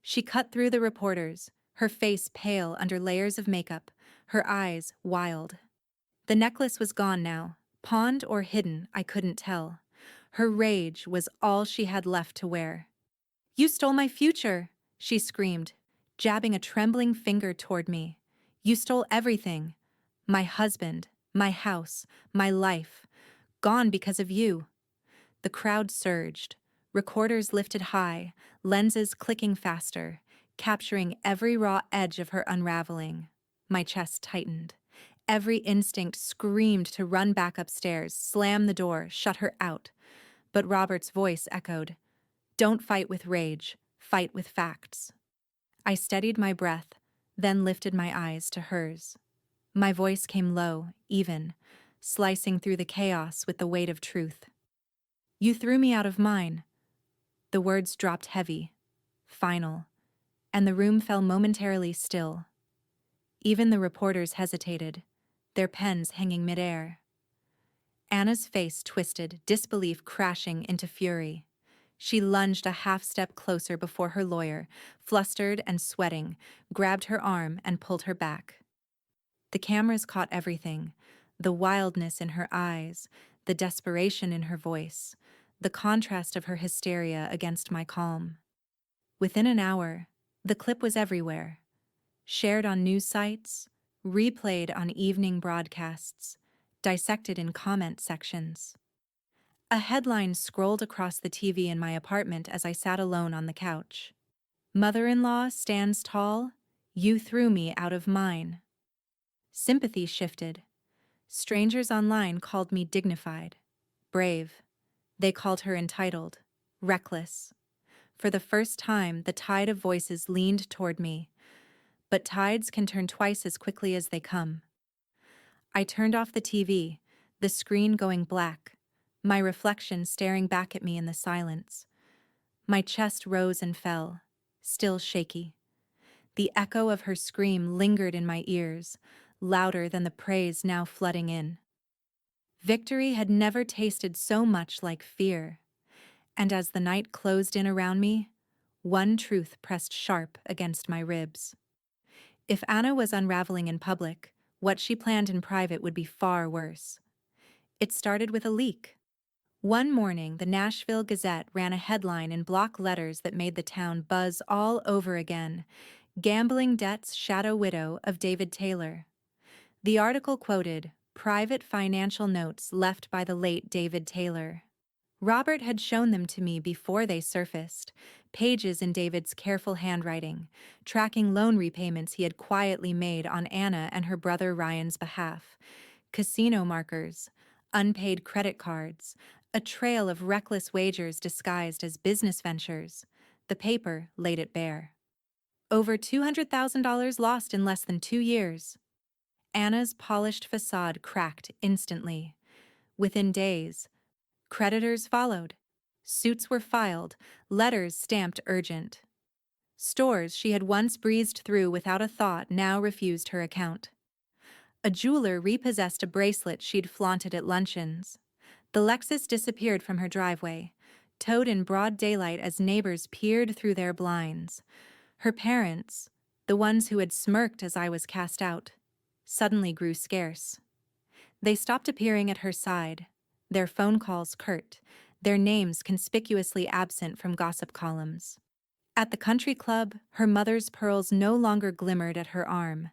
She cut through the reporters, her face pale under layers of makeup, her eyes wild. The necklace was gone now, pawned or hidden, I couldn't tell. Her rage was all she had left to wear. "You stole my future!" she screamed, jabbing a trembling finger toward me. "You stole everything. My husband, my house, my life. Gone because of you." The crowd surged, recorders lifted high, lenses clicking faster, capturing every raw edge of her unraveling. My chest tightened. Every instinct screamed to run back upstairs, slam the door, shut her out. But Robert's voice echoed, "Don't fight with rage, fight with facts." I steadied my breath, then lifted my eyes to hers. My voice came low, even, slicing through the chaos with the weight of truth. "You threw me out of mine." The words dropped heavy, final, and the room fell momentarily still. Even the reporters hesitated, their pens hanging midair. Anna's face twisted, disbelief crashing into fury. She lunged a half-step closer before her lawyer, flustered and sweating, grabbed her arm and pulled her back. The cameras caught everything, the wildness in her eyes, the desperation in her voice, the contrast of her hysteria against my calm. Within an hour, the clip was everywhere, shared on news sites, replayed on evening broadcasts, dissected in comment sections. A headline scrolled across the TV in my apartment as I sat alone on the couch. "Mother-in-law stands tall, you threw me out of mine." Sympathy shifted. Strangers online called me dignified, brave. They called her entitled, reckless. For the first time, the tide of voices leaned toward me. But tides can turn twice as quickly as they come. I turned off the TV, the screen going black, my reflection staring back at me in the silence. My chest rose and fell, still shaky. The echo of her scream lingered in my ears, louder than the praise now flooding in. Victory had never tasted so much like fear, and as the night closed in around me, one truth pressed sharp against my ribs. If Anna was unraveling in public, what she planned in private would be far worse. It started with a leak. One morning, the Nashville Gazette ran a headline in block letters that made the town buzz all over again: "Gambling Debts Shadow Widow of David Taylor." The article quoted private financial notes left by the late David Taylor. Robert had shown them to me before they surfaced, pages in David's careful handwriting, tracking loan repayments he had quietly made on Anna and her brother Ryan's behalf, casino markers, unpaid credit cards, a trail of reckless wagers disguised as business ventures. The paper laid it bare. Over $200,000 lost in less than 2 years. Anna's polished facade cracked instantly. Within days, creditors followed. Suits were filed, letters stamped urgent. Stores she had once breezed through without a thought now refused her account. A jeweler repossessed a bracelet she'd flaunted at luncheons. The Lexus disappeared from her driveway, towed in broad daylight as neighbors peered through their blinds. Her parents, the ones who had smirked as I was cast out, suddenly grew scarce. They stopped appearing at her side, their phone calls curt, their names conspicuously absent from gossip columns. At the country club, her mother's pearls no longer glimmered at her arm.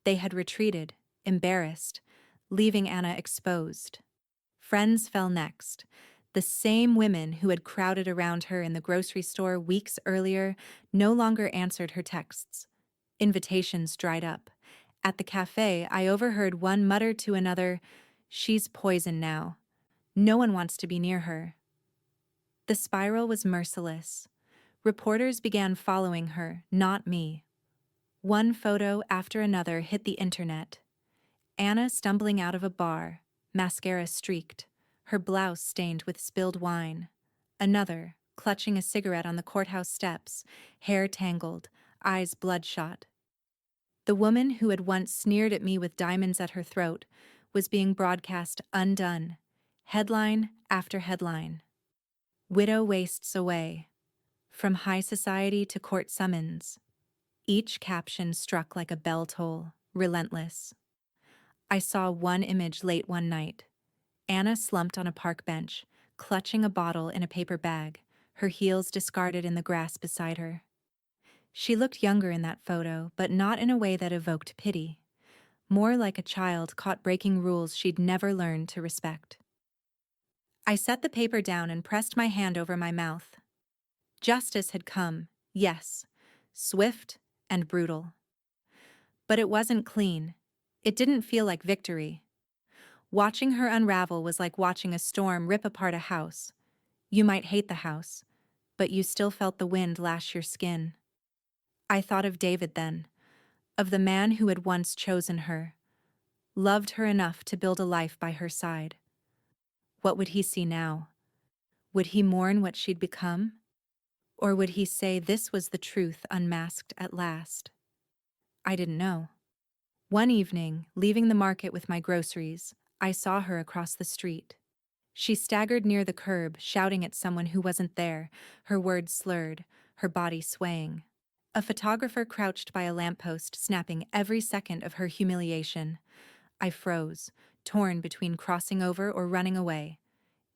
They had retreated, embarrassed, leaving Anna exposed. Friends fell next. The same women who had crowded around her in the grocery store weeks earlier no longer answered her texts. Invitations dried up. At the cafe, I overheard one mutter to another, "She's poison now. No one wants to be near her." The spiral was merciless. Reporters began following her, not me. One photo after another hit the internet. Anna stumbling out of a bar, mascara streaked, her blouse stained with spilled wine. Another, clutching a cigarette on the courthouse steps, hair tangled, eyes bloodshot. The woman who had once sneered at me with diamonds at her throat was being broadcast undone, headline after headline. Widow wastes away. From high society to court summons. Each caption struck like a bell toll, relentless. I saw one image late one night. Anna slumped on a park bench, clutching a bottle in a paper bag, her heels discarded in the grass beside her. She looked younger in that photo, but not in a way that evoked pity. More like a child caught breaking rules she'd never learned to respect. I set the paper down and pressed my hand over my mouth. Justice had come, yes, swift and brutal. But it wasn't clean. It didn't feel like victory. Watching her unravel was like watching a storm rip apart a house. You might hate the house, but you still felt the wind lash your skin. I thought of David then, of the man who had once chosen her, loved her enough to build a life by her side. What would he see now? Would he mourn what she'd become? Or would he say this was the truth unmasked at last? I didn't know. One evening, leaving the market with my groceries, I saw her across the street. She staggered near the curb, shouting at someone who wasn't there, her words slurred, her body swaying. A photographer crouched by a lamppost, snapping every second of her humiliation. I froze, torn between crossing over or running away.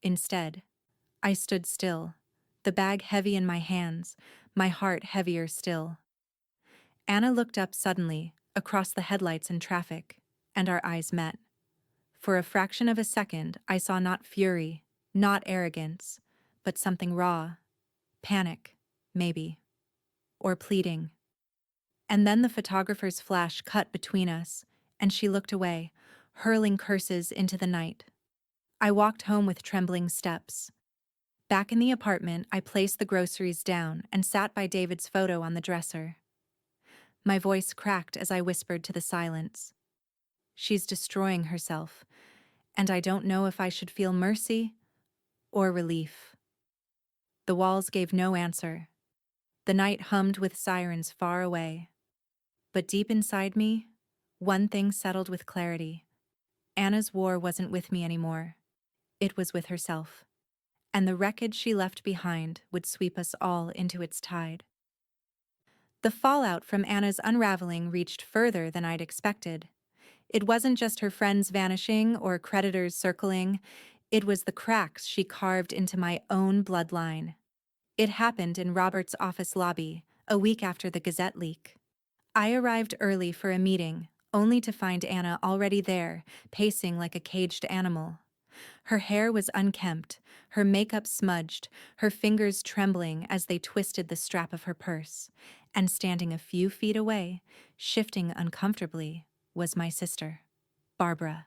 Instead, I stood still, the bag heavy in my hands, my heart heavier still. Anna looked up suddenly, across the headlights and traffic, and our eyes met. For a fraction of a second, I saw not fury, not arrogance, but something raw. Panic, maybe. Or pleading. And then the photographer's flash cut between us, and she looked away, hurling curses into the night. I walked home with trembling steps. Back in the apartment, I placed the groceries down and sat by David's photo on the dresser. My voice cracked as I whispered to the silence. She's destroying herself, and I don't know if I should feel mercy or relief. The walls gave no answer. The night hummed with sirens far away. But deep inside me, one thing settled with clarity. Anna's war wasn't with me anymore. It was with herself. And the wreckage she left behind would sweep us all into its tide. The fallout from Anna's unraveling reached further than I'd expected. It wasn't just her friends vanishing or creditors circling. It was the cracks she carved into my own bloodline. It happened in Robert's office lobby, a week after the Gazette leak. I arrived early for a meeting, only to find Anna already there, pacing like a caged animal. Her hair was unkempt, her makeup smudged, her fingers trembling as they twisted the strap of her purse. And standing a few feet away, shifting uncomfortably, was my sister, Barbara.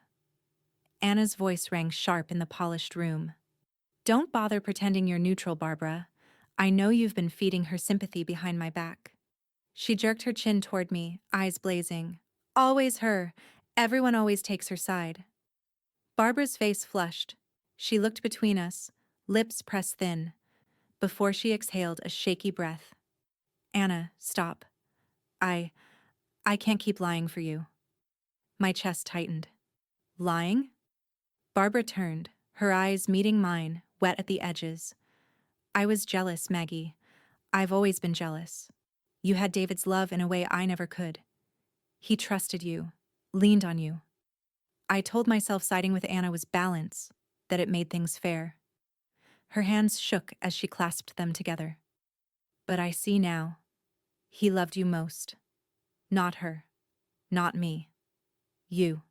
Anna's voice rang sharp in the polished room. "Don't bother pretending you're neutral, Barbara. I know you've been feeding her sympathy behind my back." She jerked her chin toward me, eyes blazing. "Always her. Everyone always takes her side." Barbara's face flushed. She looked between us, lips pressed thin, before she exhaled a shaky breath. "Anna, stop. I I can't keep lying for you." My chest tightened. "Lying?" Barbara turned, her eyes meeting mine, wet at the edges. "I was jealous, Maggie. I've always been jealous. You had David's love in a way I never could. He trusted you, leaned on you. I told myself siding with Anna was balance, that it made things fair." Her hands shook as she clasped them together. "But I see now. He loved you most. Not her. Not me. You."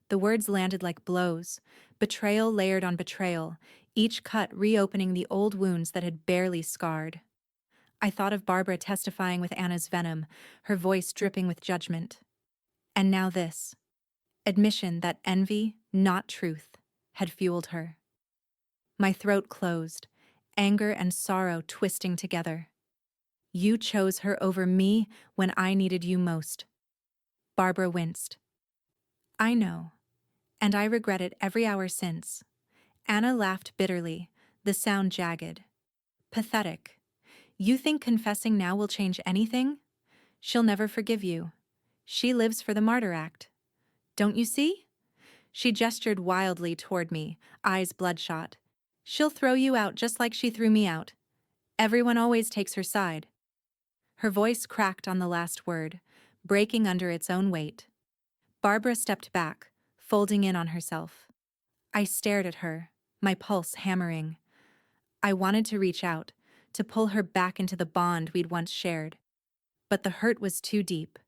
The words landed like blows, betrayal layered on betrayal, each cut reopening the old wounds that had barely scarred. I thought of Barbara testifying with Anna's venom, her voice dripping with judgment. And now this. Admission that envy, not truth, had fueled her. My throat closed, anger and sorrow twisting together. "You chose her over me when I needed you most." Barbara winced. "I know, and I regret it every hour since." Anna laughed bitterly, the sound jagged. "Pathetic. You think confessing now will change anything? She'll never forgive you. She lives for the martyr act. Don't you see?" She gestured wildly toward me, eyes bloodshot. "She'll throw you out just like she threw me out. Everyone always takes her side." Her voice cracked on the last word, breaking under its own weight. Barbara stepped back, folding in on herself. I stared at her, my pulse hammering. I wanted to reach out, to pull her back into the bond we'd once shared. But the hurt was too deep,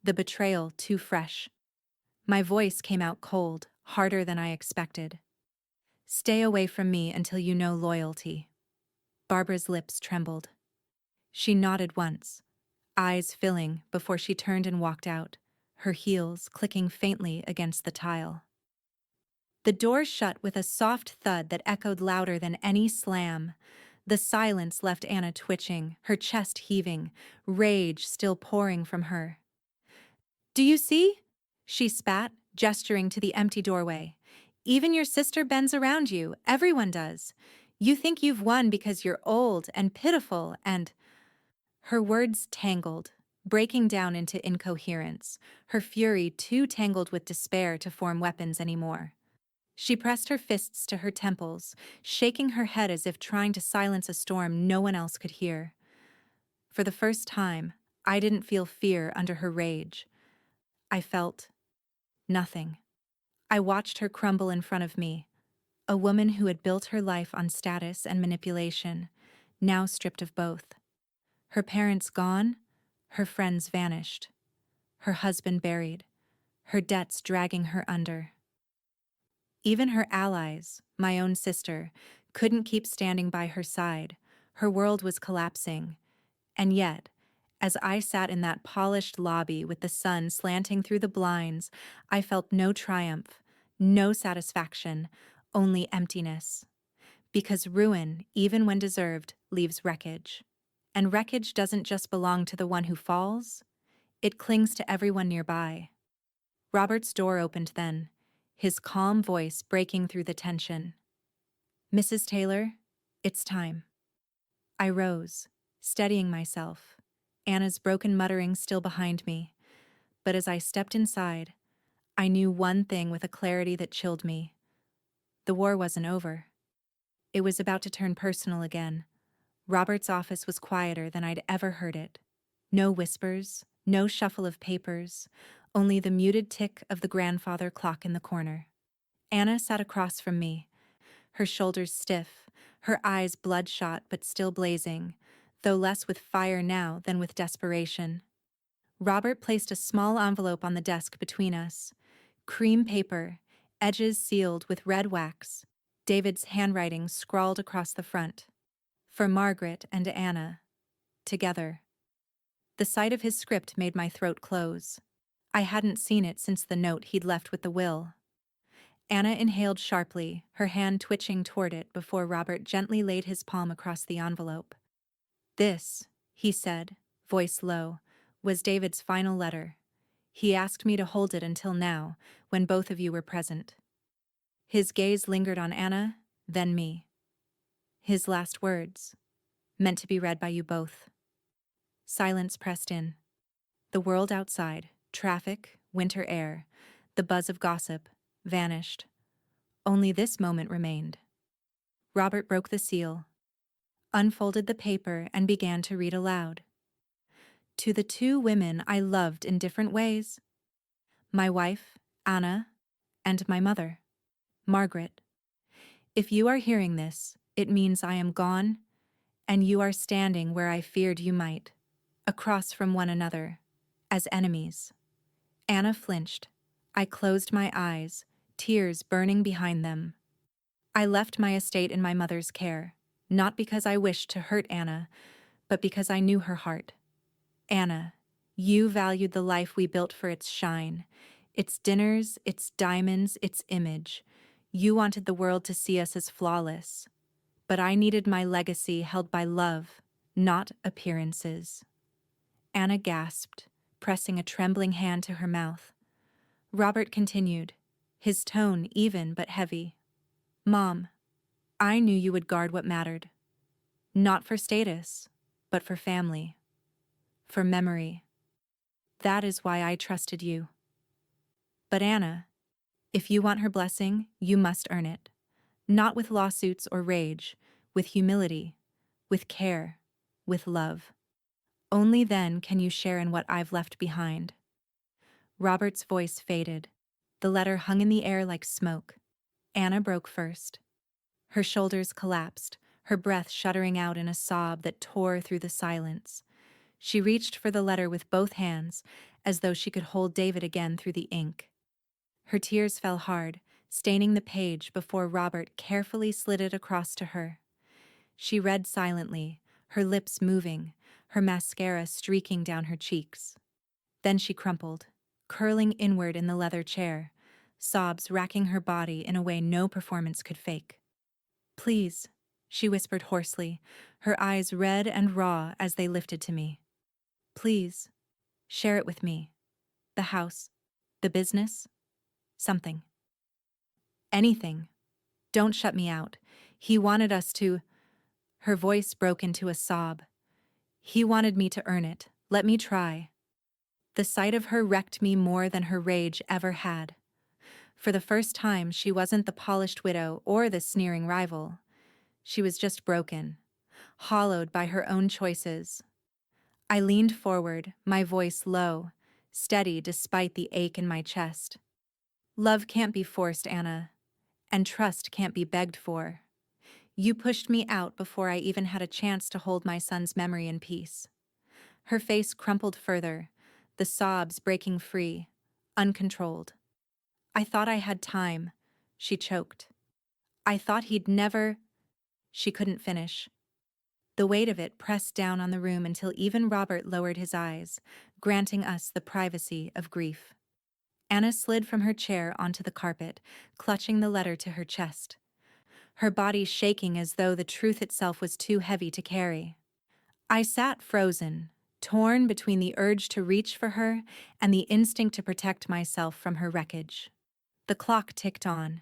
the betrayal too fresh. My voice came out cold, harder than I expected. "Stay away from me until you know loyalty." Barbara's lips trembled. She nodded once, eyes filling before she turned and walked out, her heels clicking faintly against the tile. The door shut with a soft thud that echoed louder than any slam. The silence left Anna twitching, her chest heaving, rage still pouring from her. "Do you see?" she spat, gesturing to the empty doorway. "Even your sister bends around you, everyone does. You think you've won because you're old and pitiful and—" Her words tangled, breaking down into incoherence, her fury too tangled with despair to form weapons anymore. She pressed her fists to her temples, shaking her head as if trying to silence a storm no one else could hear. For the first time, I didn't feel fear under her rage. I felt nothing. I watched her crumble in front of me, a woman who had built her life on status and manipulation, now stripped of both. Her parents gone, her friends vanished, her husband buried, her debts dragging her under. Even her allies, my own sister, couldn't keep standing by her side. Her world was collapsing. And yet, as I sat in that polished lobby with the sun slanting through the blinds, I felt no triumph, no satisfaction, only emptiness. Because ruin, even when deserved, leaves wreckage. And wreckage doesn't just belong to the one who falls, it clings to everyone nearby. Robert's door opened then, his calm voice breaking through the tension. "Mrs. Taylor, it's time." I rose, steadying myself, Anna's broken muttering still behind me. But as I stepped inside, I knew one thing with a clarity that chilled me. The war wasn't over. It was about to turn personal again. Robert's office was quieter than I'd ever heard it. No whispers, no shuffle of papers, only the muted tick of the grandfather clock in the corner. Anna sat across from me, her shoulders stiff, her eyes bloodshot but still blazing, though less with fire now than with desperation. Robert placed a small envelope on the desk between us. Cream paper, edges sealed with red wax, David's handwriting scrawled across the front. For Margaret and Anna. Together. The sight of his script made my throat close. I hadn't seen it since the note he'd left with the will. Anna inhaled sharply, her hand twitching toward it before Robert gently laid his palm across the envelope. This, he said, voice low, was David's final letter. He asked me to hold it until now, when both of you were present. His gaze lingered on Anna, then me. His last words, meant to be read by you both. Silence pressed in. The world outside, traffic, winter air, the buzz of gossip, vanished. Only this moment remained. Robert broke the seal, unfolded the paper, and began to read aloud. To the two women I loved in different ways. My wife, Anna, and my mother, Margaret. If you are hearing this, it means I am gone, and you are standing where I feared you might, across from one another, as enemies. Anna flinched. I closed my eyes, tears burning behind them. I left my estate in my mother's care, not because I wished to hurt Anna, but because I knew her heart. Anna, you valued the life we built for its shine, its dinners, its diamonds, its image. You wanted the world to see us as flawless. But I needed my legacy held by love, not appearances. Anna gasped, pressing a trembling hand to her mouth. Robert continued, his tone even but heavy. Mom, I knew you would guard what mattered. Not for status, but for family. For memory. That is why I trusted you. But Anna, if you want her blessing, you must earn it. Not with lawsuits or rage, with humility, with care, with love. Only then can you share in what I've left behind. Robert's voice faded. The letter hung in the air like smoke. Anna broke first. Her shoulders collapsed, her breath shuddering out in a sob that tore through the silence. She reached for the letter with both hands, as though she could hold David again through the ink. Her tears fell hard, staining the page before Robert carefully slid it across to her. She read silently, her lips moving, her mascara streaking down her cheeks. Then she crumpled, curling inward in the leather chair, sobs racking her body in a way no performance could fake. Please, she whispered hoarsely, her eyes red and raw as they lifted to me. Please, share it with me. The house, the business, something. Anything. Don't shut me out. He wanted us to... Her voice broke into a sob. He wanted me to earn it. Let me try. The sight of her wrecked me more than her rage ever had. For the first time, she wasn't the polished widow or the sneering rival. She was just broken, hollowed by her own choices. I leaned forward, my voice low, steady despite the ache in my chest. Love can't be forced, Anna, and trust can't be begged for. You pushed me out before I even had a chance to hold my son's memory in peace. Her face crumpled further, the sobs breaking free, uncontrolled. I thought I had time, she choked. I thought he'd never... She couldn't finish. The weight of it pressed down on the room until even Robert lowered his eyes, granting us the privacy of grief. Anna slid from her chair onto the carpet, clutching the letter to her chest, her body shaking as though the truth itself was too heavy to carry. I sat frozen, torn between the urge to reach for her and the instinct to protect myself from her wreckage. The clock ticked on,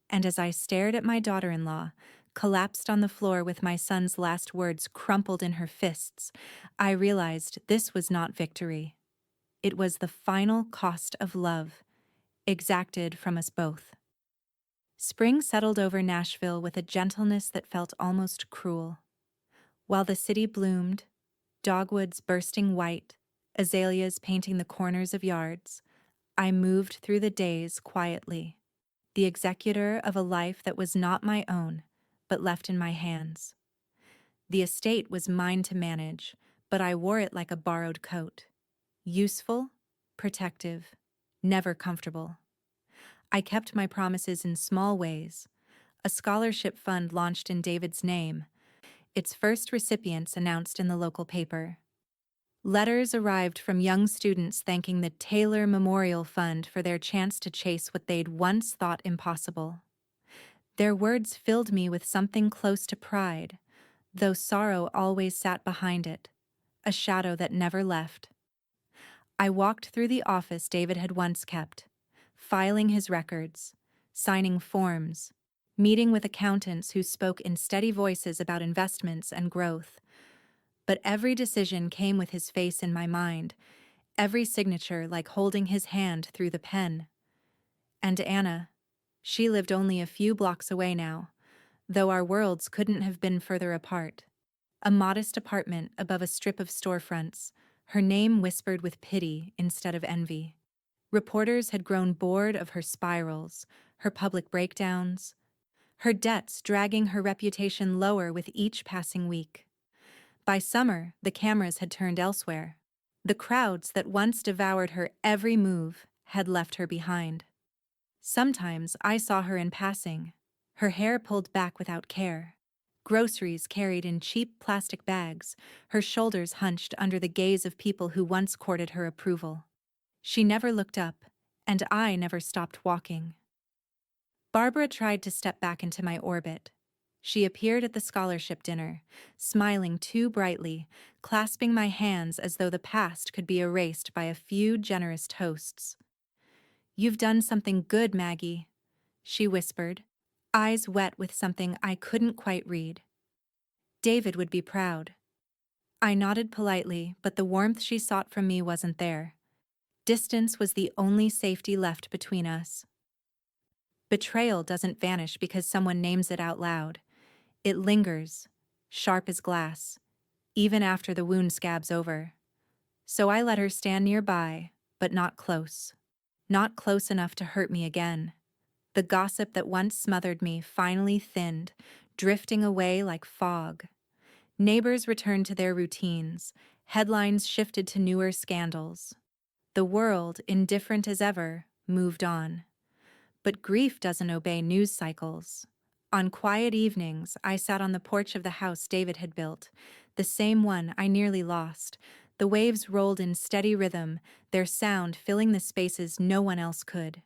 and as I stared at my daughter-in-law, collapsed on the floor with my son's last words crumpled in her fists, I realized this was not victory. It was the final cost of love, exacted from us both. Spring settled over Nashville with a gentleness that felt almost cruel. While the city bloomed, dogwoods bursting white, azaleas painting the corners of yards, I moved through the days quietly, the executor of a life that was not my own, but left in my hands. The estate was mine to manage, but I wore it like a borrowed coat. Useful, protective, never comfortable. I kept my promises in small ways. A scholarship fund launched in David's name, its first recipients announced in the local paper. Letters arrived from young students thanking the Taylor Memorial Fund for their chance to chase what they'd once thought impossible. Their words filled me with something close to pride, though sorrow always sat behind it, a shadow that never left. I walked through the office David had once kept, filing his records, signing forms, meeting with accountants who spoke in steady voices about investments and growth. But every decision came with his face in my mind, every signature like holding his hand through the pen. And Anna, she lived only a few blocks away now, though our worlds couldn't have been further apart. A modest apartment above a strip of storefronts, her name whispered with pity instead of envy. Reporters had grown bored of her spirals, her public breakdowns, her debts dragging her reputation lower with each passing week. By summer, the cameras had turned elsewhere. The crowds that once devoured her every move had left her behind. Sometimes I saw her in passing, her hair pulled back without care, groceries carried in cheap plastic bags, her shoulders hunched under the gaze of people who once courted her approval. She never looked up, and I never stopped walking. Barbara tried to step back into my orbit. She appeared at the scholarship dinner, smiling too brightly, clasping my hands as though the past could be erased by a few generous toasts. "You've done something good, Maggie," she whispered, eyes wet with something I couldn't quite read. "David would be proud." I nodded politely, but the warmth she sought from me wasn't there. Distance was the only safety left between us. Betrayal doesn't vanish because someone names it out loud. It lingers, sharp as glass, even after the wound scabs over. So I let her stand nearby, but not close. Not close enough to hurt me again. The gossip that once smothered me finally thinned, drifting away like fog. Neighbors returned to their routines, headlines shifted to newer scandals. The world, indifferent as ever, moved on. But grief doesn't obey news cycles. On quiet evenings, I sat on the porch of the house David had built, the same one I nearly lost. The waves rolled in steady rhythm, their sound filling the spaces no one else could.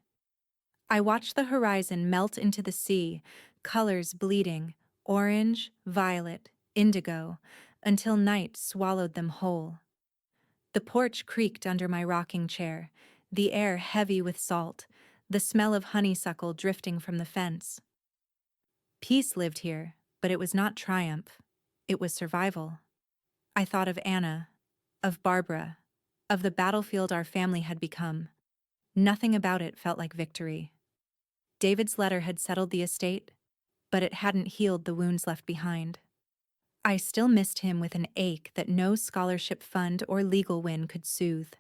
I watched the horizon melt into the sea, colors bleeding, orange, violet, indigo, until night swallowed them whole. The porch creaked under my rocking chair, the air heavy with salt, the smell of honeysuckle drifting from the fence. Peace lived here, but it was not triumph. It was survival. I thought of Anna, of Barbara, of the battlefield our family had become. Nothing about it felt like victory. David's letter had settled the estate, but it hadn't healed the wounds left behind. I still missed him with an ache that no scholarship fund or legal win could soothe.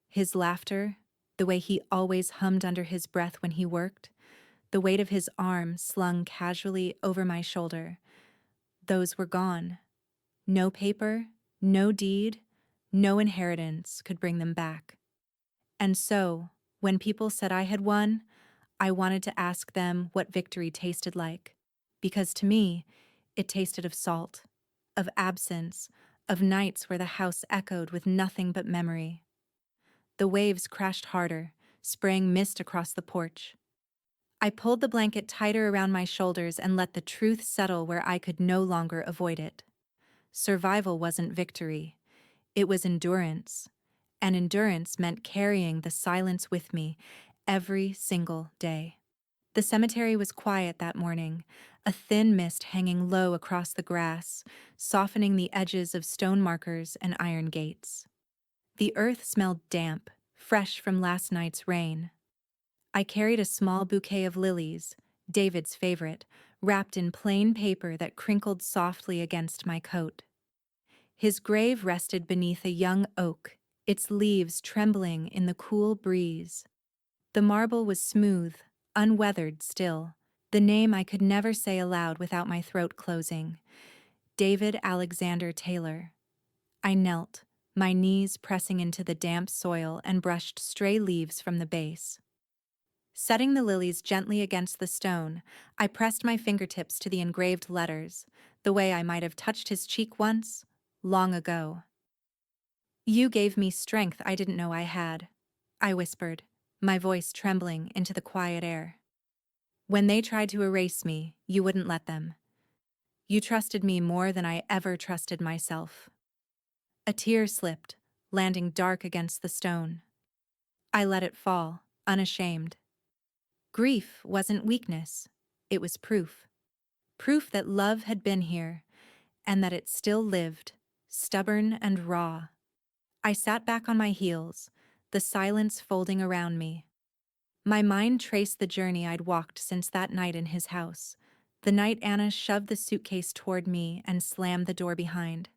His laughter, the way he always hummed under his breath when he worked, the weight of his arm slung casually over my shoulder, those were gone. No paper, no deed, no inheritance could bring them back. And so, when people said I had won, I wanted to ask them what victory tasted like. Because to me, it tasted of salt, of absence, of nights where the house echoed with nothing but memory. The waves crashed harder, spraying mist across the porch. I pulled the blanket tighter around my shoulders and let the truth settle where I could no longer avoid it. Survival wasn't victory. It was endurance. And endurance meant carrying the silence with me every single day. The cemetery was quiet that morning, a thin mist hanging low across the grass, softening the edges of stone markers and iron gates. The earth smelled damp, fresh from last night's rain. I carried a small bouquet of lilies, David's favorite, wrapped in plain paper that crinkled softly against my coat. His grave rested beneath a young oak, its leaves trembling in the cool breeze. The marble was smooth, unweathered still, the name I could never say aloud without my throat closing. David Alexander Taylor. I knelt, my knees pressing into the damp soil, and brushed stray leaves from the base. Setting the lilies gently against the stone, I pressed my fingertips to the engraved letters, the way I might have touched his cheek once, long ago. You gave me strength I didn't know I had, I whispered, my voice trembling into the quiet air. When they tried to erase me, you wouldn't let them. You trusted me more than I ever trusted myself. A tear slipped, landing dark against the stone. I let it fall, unashamed. Grief wasn't weakness. It was proof. Proof that love had been here, and that it still lived, stubborn and raw. I sat back on my heels, the silence folding around me. My mind traced the journey I'd walked since that night in his house, the night Anna shoved the suitcase toward me and slammed the door behind.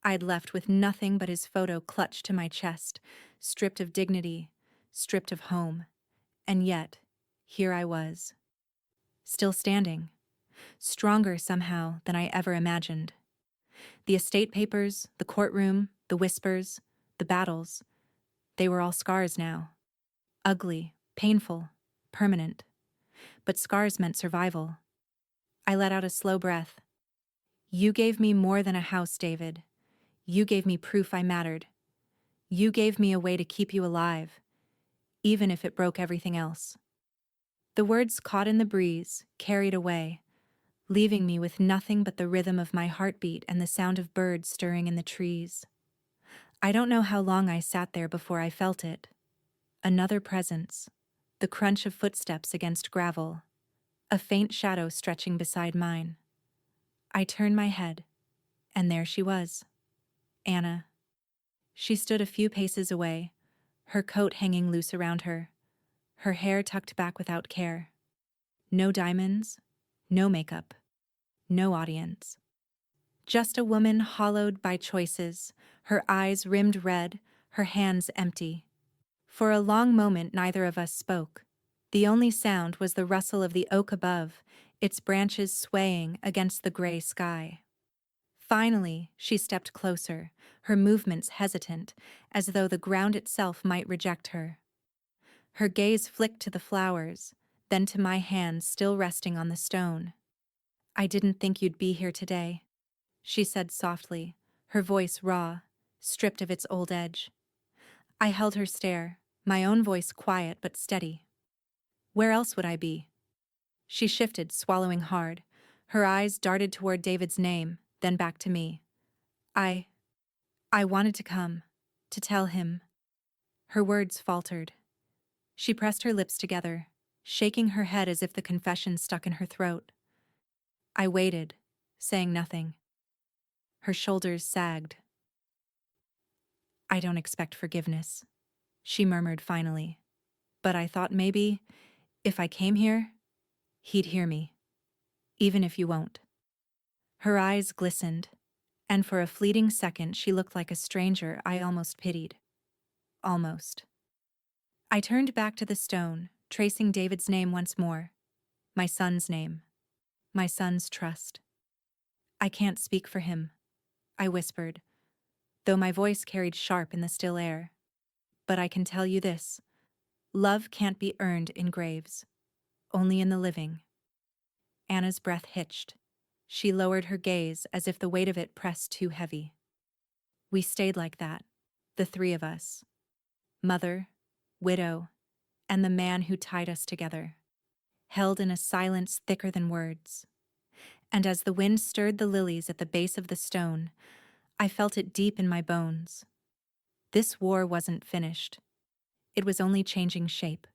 I'd left with nothing but his photo clutched to my chest, stripped of dignity, stripped of home. And yet, here I was, still standing, stronger somehow than I ever imagined. The estate papers, the courtroom, the whispers, the battles, they were all scars now. Ugly, painful, permanent. But scars meant survival. I let out a slow breath. You gave me more than a house, David. You gave me proof I mattered. You gave me a way to keep you alive, even if it broke everything else. The words caught in the breeze, carried away, leaving me with nothing but the rhythm of my heartbeat and the sound of birds stirring in the trees. I don't know how long I sat there before I felt it. Another presence, the crunch of footsteps against gravel, a faint shadow stretching beside mine. I turned my head, and there she was, Anna. She stood a few paces away, her coat hanging loose around her, her hair tucked back without care. No diamonds, no makeup, no audience. Just a woman hollowed by choices, her eyes rimmed red, her hands empty. For a long moment neither of us spoke. The only sound was the rustle of the oak above, its branches swaying against the gray sky. Finally, she stepped closer, her movements hesitant, as though the ground itself might reject her. Her gaze flicked to the flowers, then to my hands still resting on the stone. I didn't think you'd be here today, she said softly, her voice raw, stripped of its old edge. I held her stare, my own voice quiet but steady. Where else would I be? She shifted, swallowing hard. Her eyes darted toward David's name, then back to me. I wanted to come, to tell him. Her words faltered. She pressed her lips together, shaking her head as if the confession stuck in her throat. I waited, saying nothing. Her shoulders sagged. I don't expect forgiveness, she murmured finally. But I thought maybe, if I came here, he'd hear me, even if you won't. Her eyes glistened, and for a fleeting second she looked like a stranger I almost pitied. Almost. I turned back to the stone, tracing David's name once more. My son's name. My son's trust. I can't speak for him, I whispered, though my voice carried sharp in the still air. But I can tell you this. Love can't be earned in graves, only in the living. Anna's breath hitched. She lowered her gaze as if the weight of it pressed too heavy. We stayed like that, the three of us. Mother, widow, and the man who tied us together, held in a silence thicker than words. And as the wind stirred the lilies at the base of the stone, I felt it deep in my bones. This war wasn't finished. It was only changing shape.